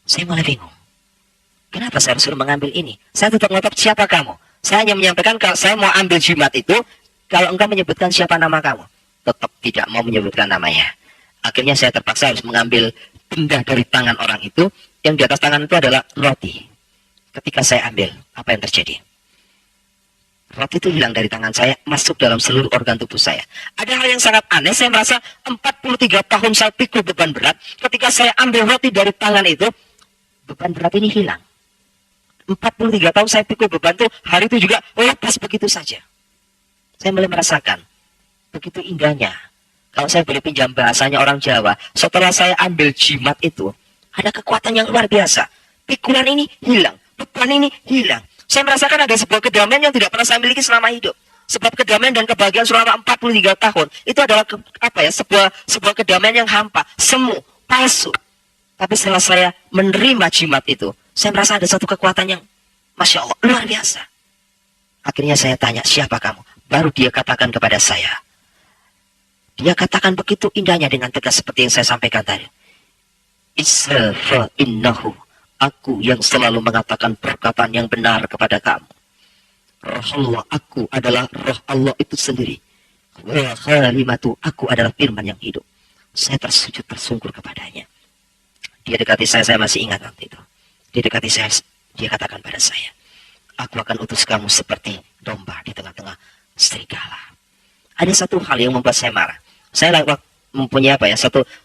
Saya mulai bingung. Kenapa saya harus suruh mengambil ini? Saya tetap ngotot siapa kamu. Saya hanya menyampaikan kalau saya mau ambil jimat itu, kalau engkau menyebutkan siapa nama kamu. Tetap tidak mau menyebutkan namanya. Akhirnya saya terpaksa harus mengambil benda dari tangan orang itu. Yang di atas tangan itu adalah roti. Ketika saya ambil, apa yang terjadi? Roti itu hilang dari tangan saya, masuk dalam seluruh organ tubuh saya. Ada hal yang sangat aneh, saya merasa 43 tahun saya pikul beban berat. Ketika saya ambil roti dari tangan itu, beban berat ini hilang. 43 tahun saya pikul beban itu, hari itu juga lepas begitu saja. Saya mulai merasakan, begitu indahnya. Kalau saya boleh pinjam bahasanya orang Jawa, setelah saya ambil jimat itu, ada kekuatan yang luar biasa. Pikulan ini hilang, beban ini hilang. Saya merasakan ada sebuah kedamaian yang tidak pernah saya miliki selama hidup. Sebab kedamaian dan kebahagiaan selama 43 tahun itu adalah sebuah kedamaian yang hampa, semu, palsu. Tapi setelah saya menerima jimat itu, saya merasa ada satu kekuatan yang Masya Allah, luar biasa. Akhirnya saya tanya, siapa kamu? Baru dia katakan kepada saya. Dia katakan begitu indahnya dengan tegas seperti yang saya sampaikan tadi. Isa fa innahu. Aku yang selalu mengatakan perkataan yang benar kepada kamu. Roh Allah, aku adalah roh Allah itu sendiri. Wa kalimatu, aku adalah firman yang hidup. Saya tersujud tersungkur kepadanya. Dia dekati saya masih ingat waktu itu. Dia dekati saya, dia katakan pada saya, aku akan utus kamu seperti domba di tengah-tengah serigala. Ada satu hal yang membuat saya marah. Saya mempunyai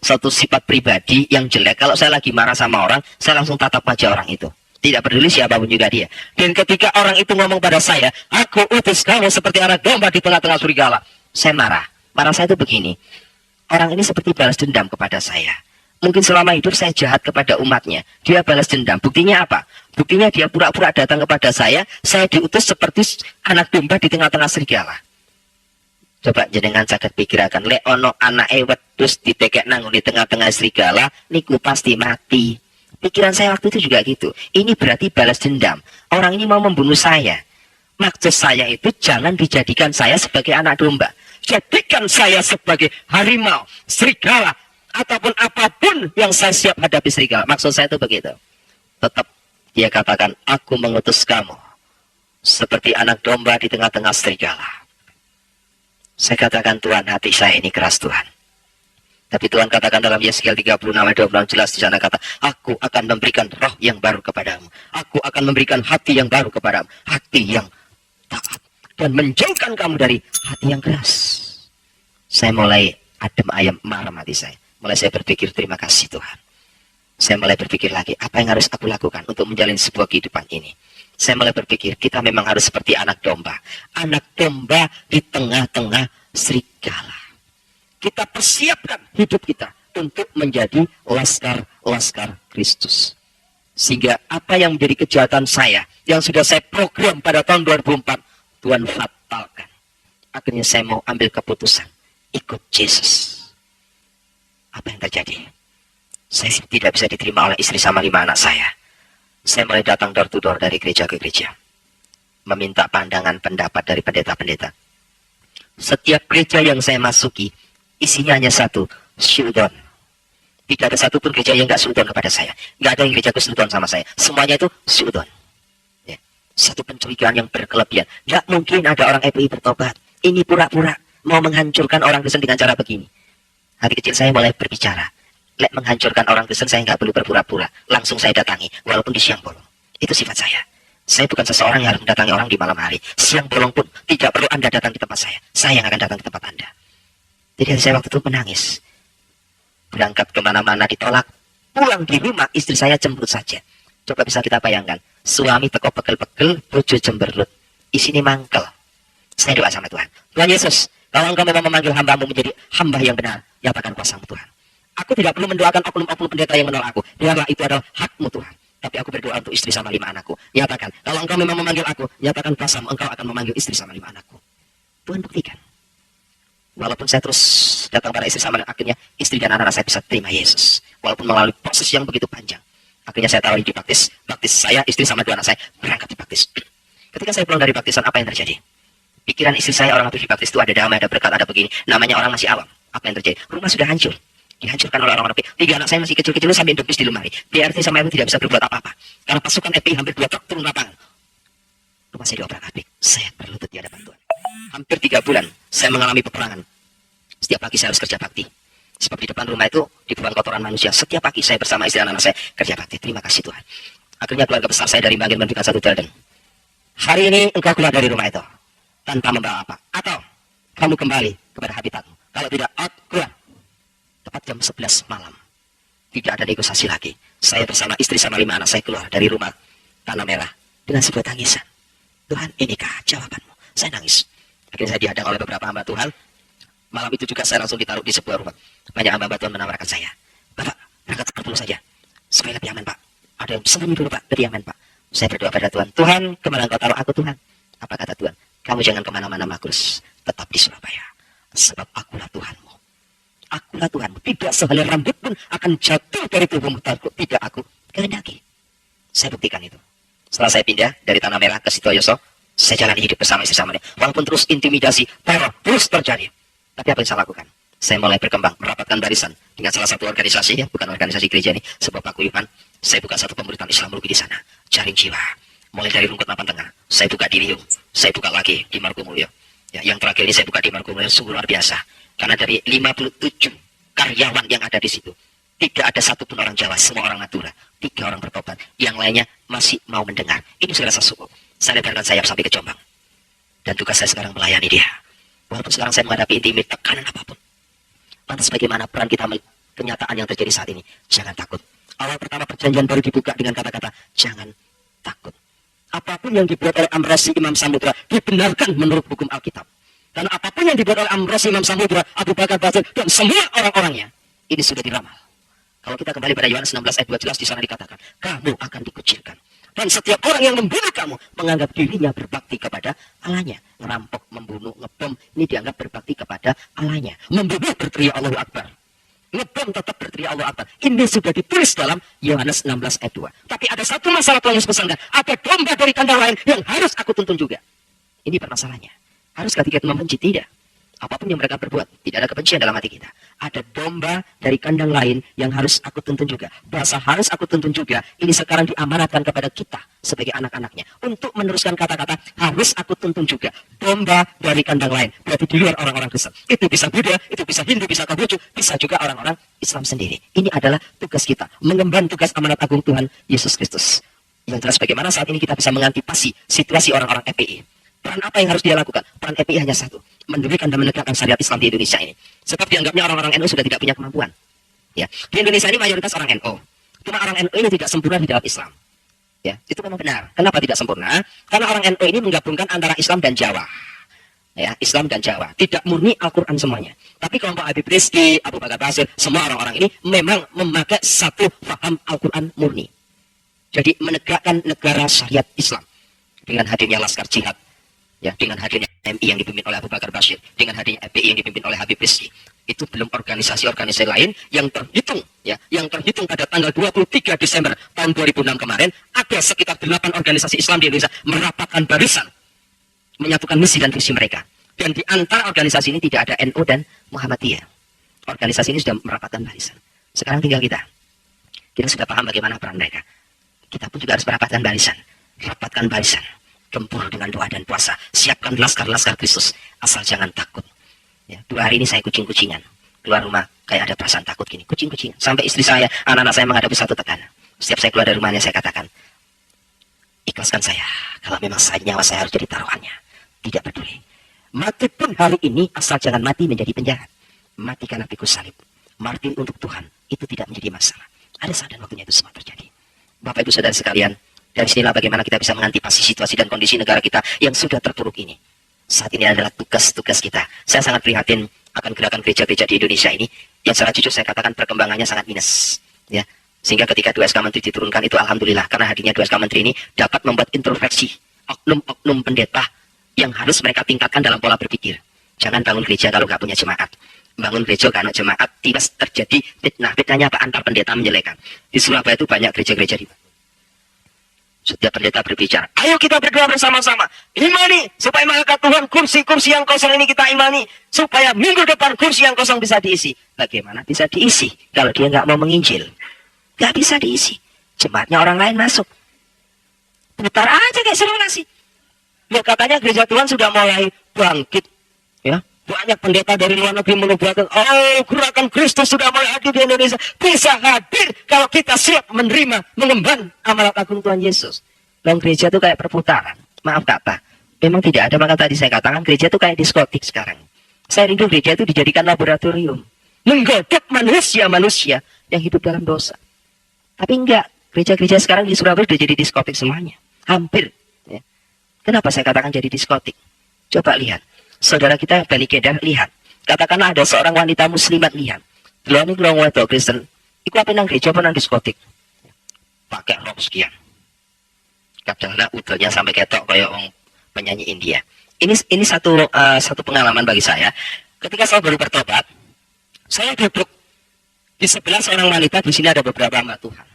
satu sifat pribadi yang jelek. Kalau saya lagi marah sama orang, saya langsung tatap wajah orang itu. Tidak peduli siapapun juga dia. Dan ketika orang itu ngomong pada saya, aku utus kamu seperti anak domba di tengah-tengah serigala. Saya marah. Marah saya itu begini. Orang ini seperti balas dendam kepada saya. Mungkin selama hidup saya jahat kepada umatnya. Dia balas dendam. Buktinya apa? Buktinya dia pura-pura datang kepada saya diutus seperti anak domba di tengah-tengah serigala. Coba jenengan saged pikiraken, lek ono anake wedhus ditekek nang di tengah-tengah serigala, niku pasti mati. Pikiran saya waktu itu juga gitu. Ini berarti balas dendam. Orang ini mau membunuh saya. Maksud saya itu jangan dijadikan saya sebagai anak domba. Jadikan saya sebagai harimau, serigala, ataupun apapun yang saya siap hadapi serigala. Maksud saya itu begitu. Tetap dia katakan, aku mengutus kamu seperti anak domba di tengah-tengah serigala. Saya katakan, Tuhan, hati saya ini keras, Tuhan. Tapi Tuhan katakan dalam Yeskiel 36 ayat 26 jelas di sana kata, aku akan memberikan roh yang baru kepadamu. Aku akan memberikan hati yang baru kepadamu. Hati yang taat. Dan menjauhkan kamu dari hati yang keras. Saya mulai adem ayam marah hati saya. Mulai saya berpikir, terima kasih Tuhan. Saya mulai berpikir lagi, apa yang harus aku lakukan untuk menjalani sebuah kehidupan ini. Saya mulai berpikir, kita memang harus seperti anak domba. Anak domba di tengah-tengah serigala. Kita persiapkan hidup kita untuk menjadi laskar-laskar Kristus. Sehingga apa yang menjadi kejahatan saya, yang sudah saya program pada tahun 2004, Tuhan fatalkan. Akhirnya saya mau ambil keputusan, ikut Yesus. Apa yang terjadi? Saya tidak bisa diterima oleh istri sama 5 anak saya. Saya mulai datang door to door dari gereja ke gereja. Meminta pandangan pendapat dari pendeta-pendeta. Setiap gereja yang saya masuki, isinya hanya satu, syudon. Tidak ada satupun gereja yang nggak syudon kepada saya. Nggak ada yang gerejaku syudon sama saya. Semuanya itu syudon. Ya. Satu pencurigaan yang berkelebihan. Nggak mungkin ada orang FPI bertobat. Ini pura-pura mau menghancurkan orang Kristen dengan cara begini. Hati kecil saya mulai berbicara. Lek menghancurkan orang Kristen, saya nggak perlu berpura-pura. Langsung saya datangi, walaupun di siang bolong. Itu sifat saya. Saya bukan seseorang yang harus mendatangi orang di malam hari. Siang bolong pun tidak perlu Anda datang di tempat saya. Saya yang akan datang ke tempat Anda. Jadi saya waktu itu menangis. Berangkat kemana-mana ditolak. Pulang di rumah, istri saya cemberut saja. Coba bisa kita bayangkan. Suami teko pegel-pegel, bojo cemberut. Isini mangkel. Saya doa sama Tuhan. Tuhan Yesus, kalau Engkau memang memanggil hamba-Mu menjadi hamba yang benar, nyatakan kuasa-Mu Tuhan. Aku tidak perlu mendoakan oknum-oknum pendeta yang menolak aku. Biarlah itu adalah hak-Mu Tuhan. Tapi aku berdoa untuk istri sama 5 anakku. Nyatakan, kalau Engkau memang memanggil aku, nyatakan kuasa-Mu, Engkau akan memanggil istri sama 5 anakku. Tuhan buktikan. Walaupun saya terus datang pada istri sama, akhirnya istri dan anak-anak saya bisa terima Yesus. Walaupun melalui proses yang begitu panjang. Akhirnya saya taruh di baptis. Baptis saya, istri sama 2 anak saya berangkat dibaptis. Ketika saya pulang dari baptisan, apa yang terjadi? Pikiran istri saya, orang habis dibaptis itu ada damai, ada berkat, ada begini. Namanya orang masih awam. Apa yang terjadi? Rumah sudah hancur. Dihancurkan oleh orang-orang FPI. 3 anak saya masih kecil-kecil sampai debus di lemari. PRT sama itu tidak bisa berbuat apa-apa. Karena pasukan FPI hampir 2 truk turun lapangan. Rumah saya diobrak-abrik. Saya berlutut di hadapan Tuhan. Hampir 3 bulan saya mengalami peperangan. Setiap pagi saya harus kerja bakti. Sebab di depan rumah itu dibuang kotoran manusia. Setiap pagi saya bersama istri dan anak saya kerja bakti. Terima kasih Tuhan. Akhirnya keluarga besar saya dari Bangil memberikan satu teladan. Hari ini engkau keluar dari rumah itu tanpa membawa apa. Atau kamu kembali kepada habitatmu. Kalau tidak, out, keluar. Tepat jam 11 malam. Tidak ada negosiasi lagi. Saya bersama istri sama 5 anak saya keluar dari rumah Tanah Merah dengan sebuah tangisan. Tuhan, inikah jawabanmu? Saya nangis. Akhirnya saya dihadang oleh beberapa hamba Tuhan. Malam itu juga saya langsung ditaruh di sebuah rumah. Banyak hamba Tuhan menawarkan saya. Bapak, berangkat dulu saja. Supaya lebih aman, Pak. Ada yang sebelum dulu, Pak. Lebih aman, Pak. Saya berdoa pada Tuhan. Tuhan, kemana engkau taruh aku, Tuhan? Apa kata Tuhan? Kamu jangan kemana-mana, Markus. Tetap di Surabaya. Sebab akulah Tuhanmu. Akulah Tuhanmu. Tidak sehelai rambut pun akan jatuh dari tubuhmu. Tidak aku kehendaki. Saya buktikan itu. Setelah saya pindah dari Tanah Merah ke Sitoyoso, saya jalani hidup bersama istri sama dia. Walaupun terus intimidasi, teror, terus terjadi. Tapi apa yang saya lakukan? Saya mulai berkembang, merapatkan barisan dengan salah satu organisasi, ya, bukan organisasi gereja ini, sebuah paguyuban. Saya buka satu pemberitaan Islam Luki di sana. Jaring jiwa. Mulai dari Rungkut Mapan Tengah. Saya buka di Riung. Saya buka lagi di Margomulyo. Ya, yang terakhir ini saya buka di Margomulyo, sungguh luar biasa. Karena dari 57 karyawan yang ada di situ, tidak ada satupun orang Jawa, semua orang Madura. 3 orang bertobat, yang lainnya masih mau mendengar. Ini sudah rasa syukur. Saya lebarkan sayap sampai ke Jombang. Dan tugas saya sekarang melayani dia. Walaupun sekarang saya menghadapi intimid, tekanan apapun. Lantas bagaimana peran kita kenyataan yang terjadi saat ini? Jangan takut. Awal pertama perjanjian baru dibuka dengan kata-kata, jangan takut. Apapun yang dibuat oleh Amrasi Imam Samudra dibenarkan menurut hukum Alkitab. Dan apapun yang dibuat oleh Amrasi Imam Samudra, Abu Bakar Basir, dan semua orang-orangnya, ini sudah diramal. Kalau kita kembali pada Yohanes 16 ayat 2, jelas di sana dikatakan, kamu akan dikucilkan. Dan setiap orang yang membunuh kamu menganggap dirinya berbakti kepada Allahnya. Ngerampok, membunuh, ngebom, ini dianggap berbakti kepada Allahnya. Membunuh berteriak Allahu Akbar. Ngebom tetap berteriak Allahu Akbar. Ini sudah ditulis dalam Yohanes 16 ayat 2. Tapi ada satu masalah Tuhan Yesus pesankan. Ada domba dari kandang lain yang harus aku tuntun juga. Ini permasalahannya. Haruskah kita membenci? Tidak. Apapun yang mereka perbuat, tidak ada kebencian dalam hati kita. Ada domba dari kandang lain yang harus aku tuntun juga. Bahasa harus aku tuntun juga, ini sekarang diamanatkan kepada kita sebagai anak-anaknya. Untuk meneruskan kata-kata, harus aku tuntun juga. Domba dari kandang lain. Berarti di luar orang-orang Kristen. Itu bisa Buddha, itu bisa Hindu, bisa Konghucu, bisa juga orang-orang Islam sendiri. Ini adalah tugas kita. Mengemban tugas amanat agung Tuhan Yesus Kristus. Yang jelas bagaimana saat ini kita bisa mengantisipasi situasi orang-orang FPI. Peran apa yang harus dia lakukan? Peran FPI hanya satu. mendirikan dan menegakkan syariat Islam di Indonesia ini. Sebab dianggapnya orang-orang NU sudah tidak punya kemampuan. Ya, di Indonesia ini mayoritas orang NU. Cuma orang NU ini tidak sempurna di dalam Islam. Ya, itu memang benar. Kenapa tidak sempurna? Karena orang NU ini menggabungkan antara Islam dan Jawa. Ya, Islam dan Jawa. Tidak murni Al-Quran semuanya. Tapi kelompok Habib Rizki, Abu Bakar Basir, semua orang-orang ini memang memakai satu paham Al-Quran murni. Jadi menegakkan negara syariat Islam. Dengan hadirnya Laskar Jihad. Ya, dengan hadirnya MI yang dipimpin oleh Abu Bakar Basir, dengan hadirnya FPI yang dipimpin oleh Habib Rizki. Itu belum organisasi-organisasi lain yang terhitung, ya, yang terhitung pada tanggal 23 Desember tahun 2006 kemarin, ada sekitar 8 organisasi Islam di Indonesia merapatkan barisan, menyatukan misi dan visi mereka. Dan di antara organisasi ini tidak ada NU dan Muhammadiyah. Organisasi ini sudah merapatkan barisan. Sekarang tinggal kita. Kita sudah paham bagaimana peran mereka. Kita pun juga harus merapatkan barisan. Rapatkan barisan. Gempur dengan doa dan puasa. Siapkan laskar-laskar Kristus. Asal jangan takut. Ya, 2 hari ini saya kucing-kucingan. Keluar rumah kayak ada perasaan takut gini. Kucing-kucingan. Sampai istri saya, anak-anak saya menghadapi satu tekanan. Setiap saya keluar dari rumahnya saya katakan, ikhlaskan saya. Kalau memang nyawa saya harus jadi taruhannya. Tidak peduli. Mati pun hari ini asal jangan mati menjadi penjahat. Mati karena pikul salib. Martir untuk Tuhan. Itu tidak menjadi masalah. Ada saat dan waktunya itu semua terjadi. Bapak Ibu Saudara sekalian, dari sinilah bagaimana kita bisa mengantisipasi situasi dan kondisi negara kita yang sudah terpuruk ini. Saat ini adalah tugas-tugas kita. Saya sangat prihatin akan gerakan gereja-gereja di Indonesia ini, yang secara jujur saya katakan perkembangannya sangat minus. Ya, sehingga ketika 2 SK Menteri diturunkan itu alhamdulillah, karena hadirnya 2 SK Menteri ini dapat membuat introspeksi oknum-oknum pendeta yang harus mereka tingkatkan dalam pola berpikir. Jangan bangun gereja kalau nggak punya jemaat. Bangun gereja karena jemaat tiba terjadi fitnah. Fitnahnya apa? Antar pendeta menjelekan. Di Surabaya itu banyak gereja-gereja di setiap pendeta berbicara, ayo kita berdoa bersama-sama, imani supaya malaikat Tuhan kursi-kursi yang kosong ini kita imani, supaya minggu depan kursi yang kosong bisa diisi. Bagaimana bisa diisi kalau dia nggak mau menginjil? Nggak bisa diisi. Jemaatnya orang lain masuk, putar aja kayak simulasi. Ya katanya gereja Tuhan sudah mulai bangkit, ya. Banyak pendeta dari luar negeri menubuatkan, oh gerakan Kristus sudah mulai hadir di Indonesia. Bisa hadir kalau kita siap menerima, mengemban amanat agung Tuhan Yesus. Dan gereja itu kayak perputaran. Maaf kata, memang tidak ada, maka tadi saya katakan gereja itu kayak diskotik sekarang. Saya rindu gereja itu dijadikan laboratorium. Menggodok manusia-manusia yang hidup dalam dosa. Tapi enggak, gereja-gereja sekarang di Surabaya sudah jadi diskotik semuanya. Hampir. Ya. Kenapa saya katakan jadi diskotik? Coba lihat. Saudara kita Bani Kedar, lihat. Katakanlah ada seorang wanita muslimat, lihat. Beliau ini kurang wedok Kristen. Iku apa nang gereja apa nang diskotik? Pakai rok sekian. Kadang-kadang udelnya sampai ketok kayak orang penyanyi India. Ini satu pengalaman bagi saya. Ketika saya baru bertobat, saya duduk di sebelah seorang wanita. Di sini ada beberapa hamba Tuhan.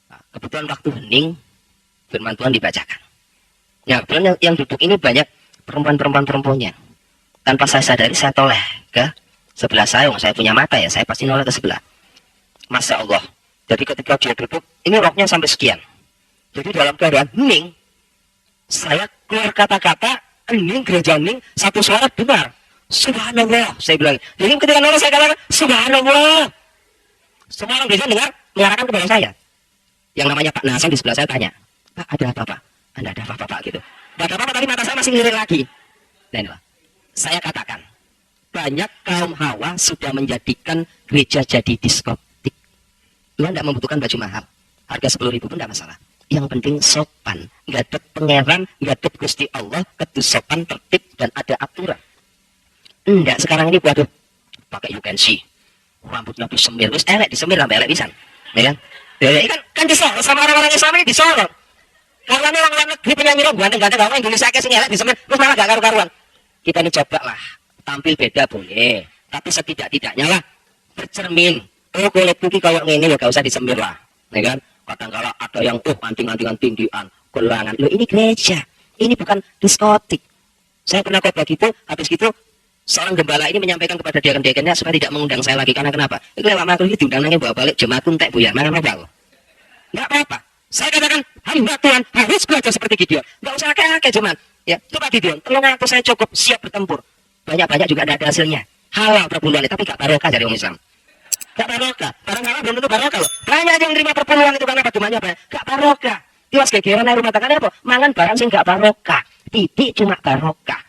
Nah, kebetulan waktu hening, firman Tuhan dibacakan. Nah, kebetulan yang duduk ini banyak perempuannya. Tanpa saya sadari, saya toleh ke sebelah saya. Saya punya mata ya, saya pasti noleh ke sebelah. Masya Allah. Jadi ketika dia duduk, ini roknya sampai sekian. Jadi dalam keadaan hening, saya keluar kata-kata, hening, gereja hening, satu suara dengar. Subhanallah, saya bilang. Jadi ketika noleh saya katakan, Subhanallah. Semua orang gereja dengar, mengarahkan kepada saya. Yang namanya Pak Nasan di sebelah saya tanya, Pak, ada apa Pak? Anda ada apa Pak? Gitu. Gak ada apa-apa, tadi mata saya masih ngelirik lagi. Nah, saya katakan, banyak kaum hawa sudah menjadikan gereja jadi diskotik. Tuhan tidak membutuhkan baju mahal. Harga 10.000 pun tidak masalah. Yang penting sopan. Ngadep pangeran, ngadep Gusti Allah, ketus sopan, tertib, dan ada aturan. Enggak, sekarang ini waduh, pakai you can see. Rambutnya disemir, terus elek disemir sampai elek pisan. Ya kan? Ya, kan disorot sama orang-orang Islam ini disorot. Karena ini orang luar negeri penyanyi rock ganteng-ganteng, orang Indonesia kayak sini elek disemir, terus malah gak karu-karuan. Kita ini cobalah, tampil beda boleh, tapi setidak-tidaknya lah bercermin. Oh kulit kuki kayak gini ya gak usah disemir lah, ya kan? Kadang-kala ada yang anting-antingan tindian, gelangan. Loh ini gereja, ini bukan diskotik. Saya pernah khotbah gitu, habis gitu seorang gembala ini menyampaikan kepada dekan-dekannya supaya tidak mengundang saya lagi. Karena kenapa? Itu lewat makhluk itu diundangnya bawa balik jemaat kuntek buyar, mana apa? Nggak apa-apa. Saya katakan hamba Tuhan harus belajar seperti Gideon. Nggak usah kakek jemaat. Ya, coba Gideon, tolong aku saya cukup siap bertempur. Banyak-banyak juga ada hasilnya. Halal perpuluhan, tapi gak barokah dari orang Islam. Gak barokah. Barang halal belum tentu barokah loh. Banyak yang terima perpuluhan itu karena bagaimana apa? Gak barokah. Tiwas gegeran air rumah tangannya apa? Mangan barang sih gak barokah. Titik cuma barokah.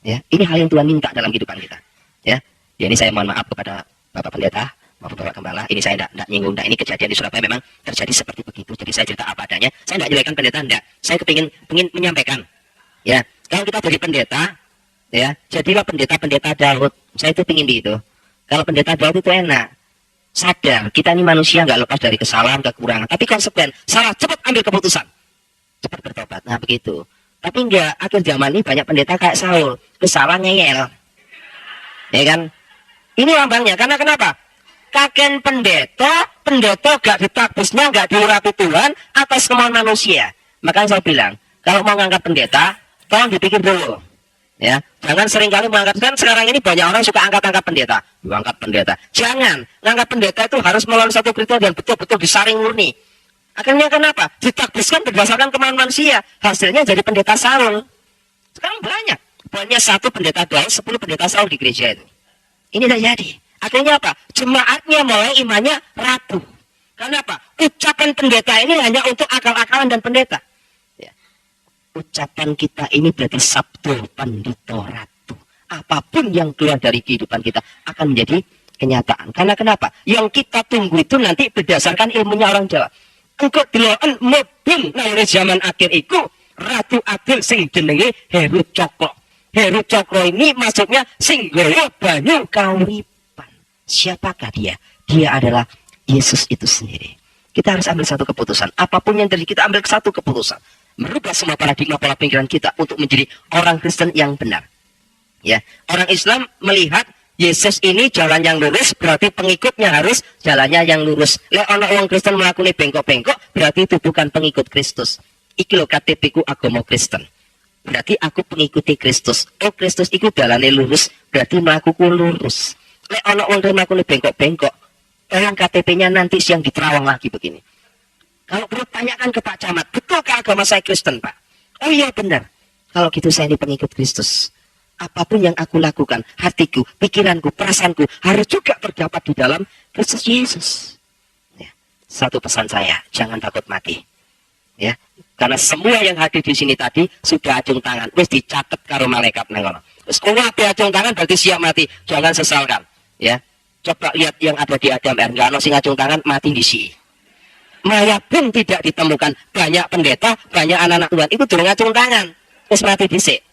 Ya, ini hal yang Tuhan minta dalam kehidupan kita. Ya, ya ini saya mohon maaf kepada Bapak Pendeta maupun Bapak Gembala. Ini saya tidak nyinggung, ini kejadian di Surabaya memang terjadi seperti begitu. Jadi saya cerita apa adanya. Saya tidak jelekkan pendeta, tidak. Saya kepingin menyampaikan. Ya, kalau kita jadi pendeta, ya, jadilah pendeta Daud. Saya itu pingin begitu. Kalau pendeta Daud itu enak. Sadar, kita ini manusia nggak lepas dari kesalahan, kekurangan. Tapi konsekuen, salah, cepat ambil keputusan. Cepat bertobat. Nah, begitu. Tapi enggak, akhir zaman ini banyak pendeta kayak Saul. Kesalahan ngeyel. Ya kan? Ini lambangnya. Karena kenapa? Kakek pendeta gak ditakbisnya, gak diurapi Tuhan atas kemauan manusia. Makanya saya bilang, kalau mau ngangkat pendeta, tolong dipikir dulu. Ya, jangan seringkali mengangkat. Kan sekarang ini banyak orang suka angkat-angkat pendeta. Angkat pendeta. Jangan. Ngangkat pendeta itu harus melalui satu kriteria dan betul-betul disaring murni. Akhirnya kenapa? Ditakbiskan berdasarkan kemauan manusia. Hasilnya jadi pendeta Saul. Sekarang banyak. Banyak satu pendeta Daud, 10 pendeta Saul di gereja itu. Ini terjadi. Akhirnya apa? Jemaatnya mulai imannya rapuh. Kenapa? Ucapan pendeta ini hanya untuk akal-akalan dan pendeta. Ya. Ucapan kita ini berarti sabdo pandito ratu. Apapun yang keluar dari kehidupan kita akan menjadi kenyataan. Karena kenapa? Yang kita tunggu itu nanti berdasarkan ilmunya orang Jawa. Engkau dilawan mobil nang zaman akhir itu Ratu Adil sing jenenge Heru Cokro. Heru Cokro ini maksudnya sing goyo banyu kauripan. Siapakah dia? Dia adalah Yesus itu sendiri. Kita harus ambil satu keputusan. Apapun yang terjadi, kita ambil satu keputusan. Merubah semua paradigma pola pikiran kita untuk menjadi orang Kristen yang benar. Ya, orang Islam melihat Yesus ini jalan yang lurus, berarti pengikutnya harus jalannya yang lurus. Lek ana wong Kristen mlakune bengkok-bengkok, berarti itu bukan pengikut Kristus. Iki lho KTP ku agama Kristen. Berarti aku pengikuti Kristus. Oh, Kristus itu dalane lurus, berarti mlakuku lurus. Lek ana wong mlakune bengkok-bengkok, tolong KTP-nya nanti siang diterawang lagi begini. Kalau perlu tanyakan ke Pak Camat, betulkah agama saya Kristen, Pak? Oh iya benar. Kalau gitu saya ini pengikut Kristus. Apapun yang aku lakukan, hatiku, pikiranku, perasaanku harus juga terdapat di dalam Kristus Yesus. Ya. Satu pesan saya, jangan takut mati. Ya, karena semua yang hadir di sini tadi sudah acung tangan, wis dicatat karo malaikat nang ngono. Wis kowe acung tangan berarti siap mati, jangan sesalkan. Ya, coba lihat yang ada di Adam R, nggak ono sing acung tangan mati di sini. Mayat pun tidak ditemukan. Banyak pendeta, banyak anak-anak Tuhan itu durung acung tangan, wis mati dhisik.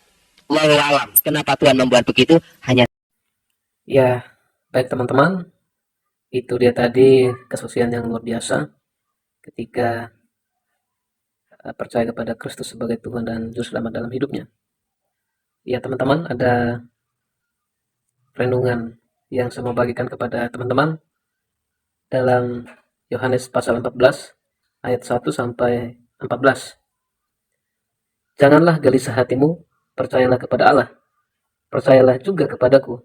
Wallahu alam. Kenapa Tuhan membuat begitu? Hanya Ya, baik teman-teman. Itu dia tadi kesucian yang luar biasa ketika percaya kepada Kristus sebagai Tuhan dan Juru Selamat dalam hidupnya. Ya teman-teman, ada renungan yang saya mau bagikan kepada teman-teman dalam Yohanes pasal 14 ayat 1 sampai 14. Janganlah gelisah hatimu, percayalah kepada Allah. Percayalah juga kepadaku.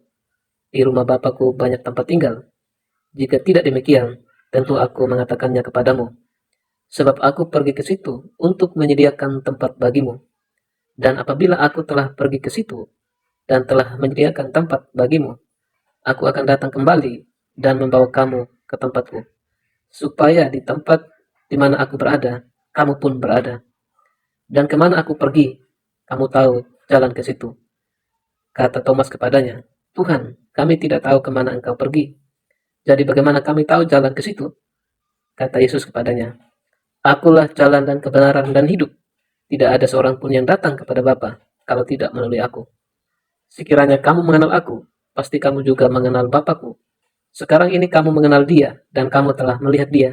Di rumah Bapakku banyak tempat tinggal. Jika tidak demikian, tentu aku mengatakannya kepadamu. Sebab aku pergi ke situ untuk menyediakan tempat bagimu. Dan apabila aku telah pergi ke situ dan telah menyediakan tempat bagimu, aku akan datang kembali dan membawa kamu ke tempatku, supaya di tempat di mana aku berada, kamu pun berada. Dan kemana aku pergi, kamu tahu jalan ke situ. Kata Thomas kepadanya, Tuhan, kami tidak tahu kemana engkau pergi. Jadi bagaimana kami tahu jalan ke situ? Kata Yesus kepadanya, Akulah jalan dan kebenaran dan hidup. Tidak ada seorang pun yang datang kepada Bapa kalau tidak melalui aku. Sekiranya kamu mengenal aku, pasti kamu juga mengenal Bapakku. Sekarang ini kamu mengenal dia dan kamu telah melihat dia.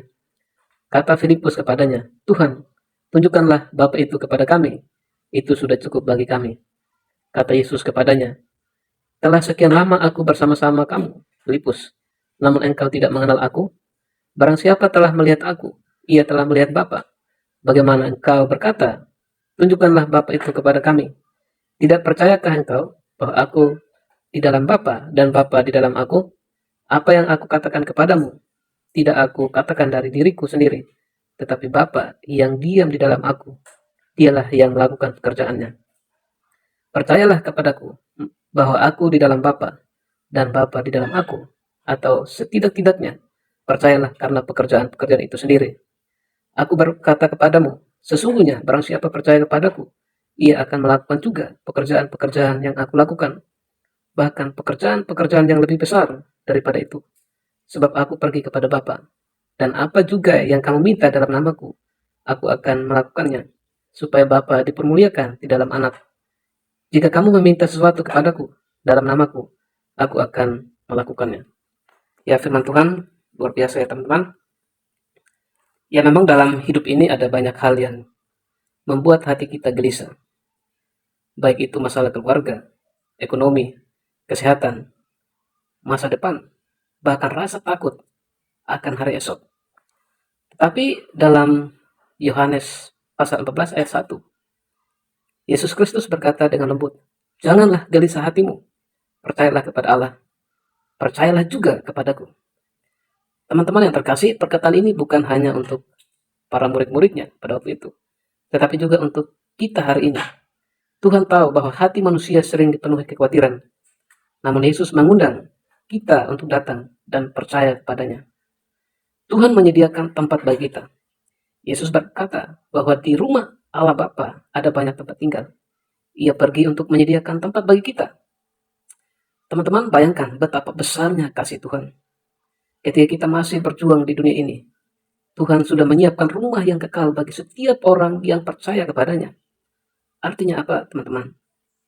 Kata Filipus kepadanya, Tuhan, tunjukkanlah Bapa itu kepada kami. Itu sudah cukup bagi kami. Kata Yesus kepadanya, telah sekian lama aku bersama-sama kamu, Filipus, namun engkau tidak mengenal aku? Barang siapa telah melihat aku, ia telah melihat Bapa. Bagaimana engkau berkata, tunjukkanlah Bapa itu kepada kami? Tidak percayakah engkau bahwa aku di dalam Bapa dan Bapa di dalam aku? Apa yang aku katakan kepadamu, tidak aku katakan dari diriku sendiri, tetapi Bapa yang diam di dalam aku, dialah yang melakukan pekerjaannya. Percayalah kepadaku bahwa aku di dalam Bapa dan Bapa di dalam aku, atau setidak-tidaknya percayalah karena pekerjaan-pekerjaan itu sendiri. Aku berkata kepadamu, sesungguhnya barang siapa percaya kepadaku, ia akan melakukan juga pekerjaan-pekerjaan yang aku lakukan, bahkan pekerjaan-pekerjaan yang lebih besar daripada itu. Sebab aku pergi kepada Bapa, dan apa juga yang kamu minta dalam namaku, aku akan melakukannya, supaya Bapa dipermuliakan di dalam Anak. Jika kamu meminta sesuatu kepadaku dalam namaku, aku akan melakukannya. Ya, firman Tuhan luar biasa ya teman-teman. Ya, memang dalam hidup ini ada banyak hal yang membuat hati kita gelisah. Baik itu masalah keluarga, ekonomi, kesehatan, masa depan, bahkan rasa takut akan hari esok. Tetapi dalam Yohanes pasal 14 ayat 1, Yesus Kristus berkata dengan lembut, "Janganlah gelisah hatimu, percayalah kepada Allah, percayalah juga kepadaku." Teman-teman yang terkasih, perkataan ini bukan hanya untuk para murid-muridnya pada waktu itu, tetapi juga untuk kita hari ini. Tuhan tahu bahwa hati manusia sering dipenuhi kekhawatiran, namun Yesus mengundang kita untuk datang dan percaya kepadanya. Tuhan menyediakan tempat bagi kita. Yesus berkata bahwa di rumah Allah Bapa ada banyak tempat tinggal. Ia pergi untuk menyediakan tempat bagi kita. Teman-teman, bayangkan betapa besarnya kasih Tuhan. Ketika kita masih berjuang di dunia ini, Tuhan sudah menyiapkan rumah yang kekal bagi setiap orang yang percaya kepadanya. Artinya apa, teman-teman?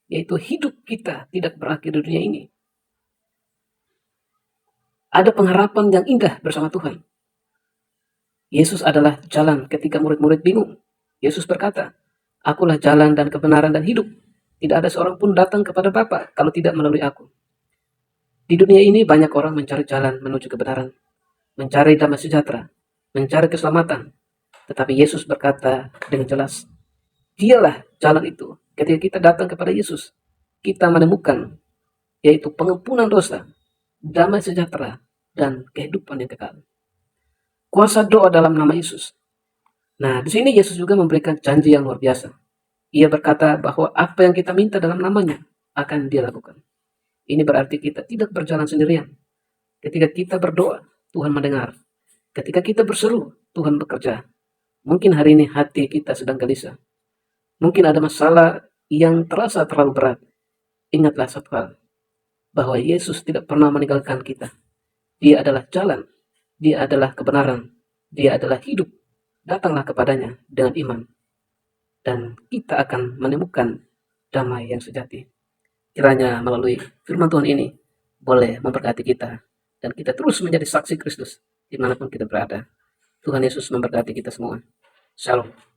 Yaitu hidup kita tidak berakhir di dunia ini. Ada pengharapan yang indah bersama Tuhan. Yesus adalah jalan ketika murid-murid bingung. Yesus berkata, "Akulah jalan dan kebenaran dan hidup. Tidak ada seorang pun datang kepada Bapa kalau tidak melalui aku." Di dunia ini banyak orang mencari jalan menuju kebenaran, mencari damai sejahtera, mencari keselamatan. Tetapi Yesus berkata dengan jelas, Dialah jalan itu. Ketika kita datang kepada Yesus, kita menemukan yaitu pengampunan dosa, damai sejahtera, dan kehidupan yang kekal. Kuasa doa dalam nama Yesus. Nah, di sini Yesus juga memberikan janji yang luar biasa. Ia berkata bahwa apa yang kita minta dalam namanya akan Dia lakukan. Ini berarti kita tidak berjalan sendirian. Ketika kita berdoa, Tuhan mendengar. Ketika kita berseru, Tuhan bekerja. Mungkin hari ini hati kita sedang gelisah. Mungkin ada masalah yang terasa terlalu berat. Ingatlah satu hal, bahwa Yesus tidak pernah meninggalkan kita. Dia adalah jalan, Dia adalah kebenaran, Dia adalah hidup. Datanglah kepadanya dengan iman, dan kita akan menemukan damai yang sejati. Kiranya melalui firman Tuhan ini boleh memberkati kita, dan kita terus menjadi saksi Kristus dimanapun kita berada. Tuhan Yesus memberkati kita semua. Shalom.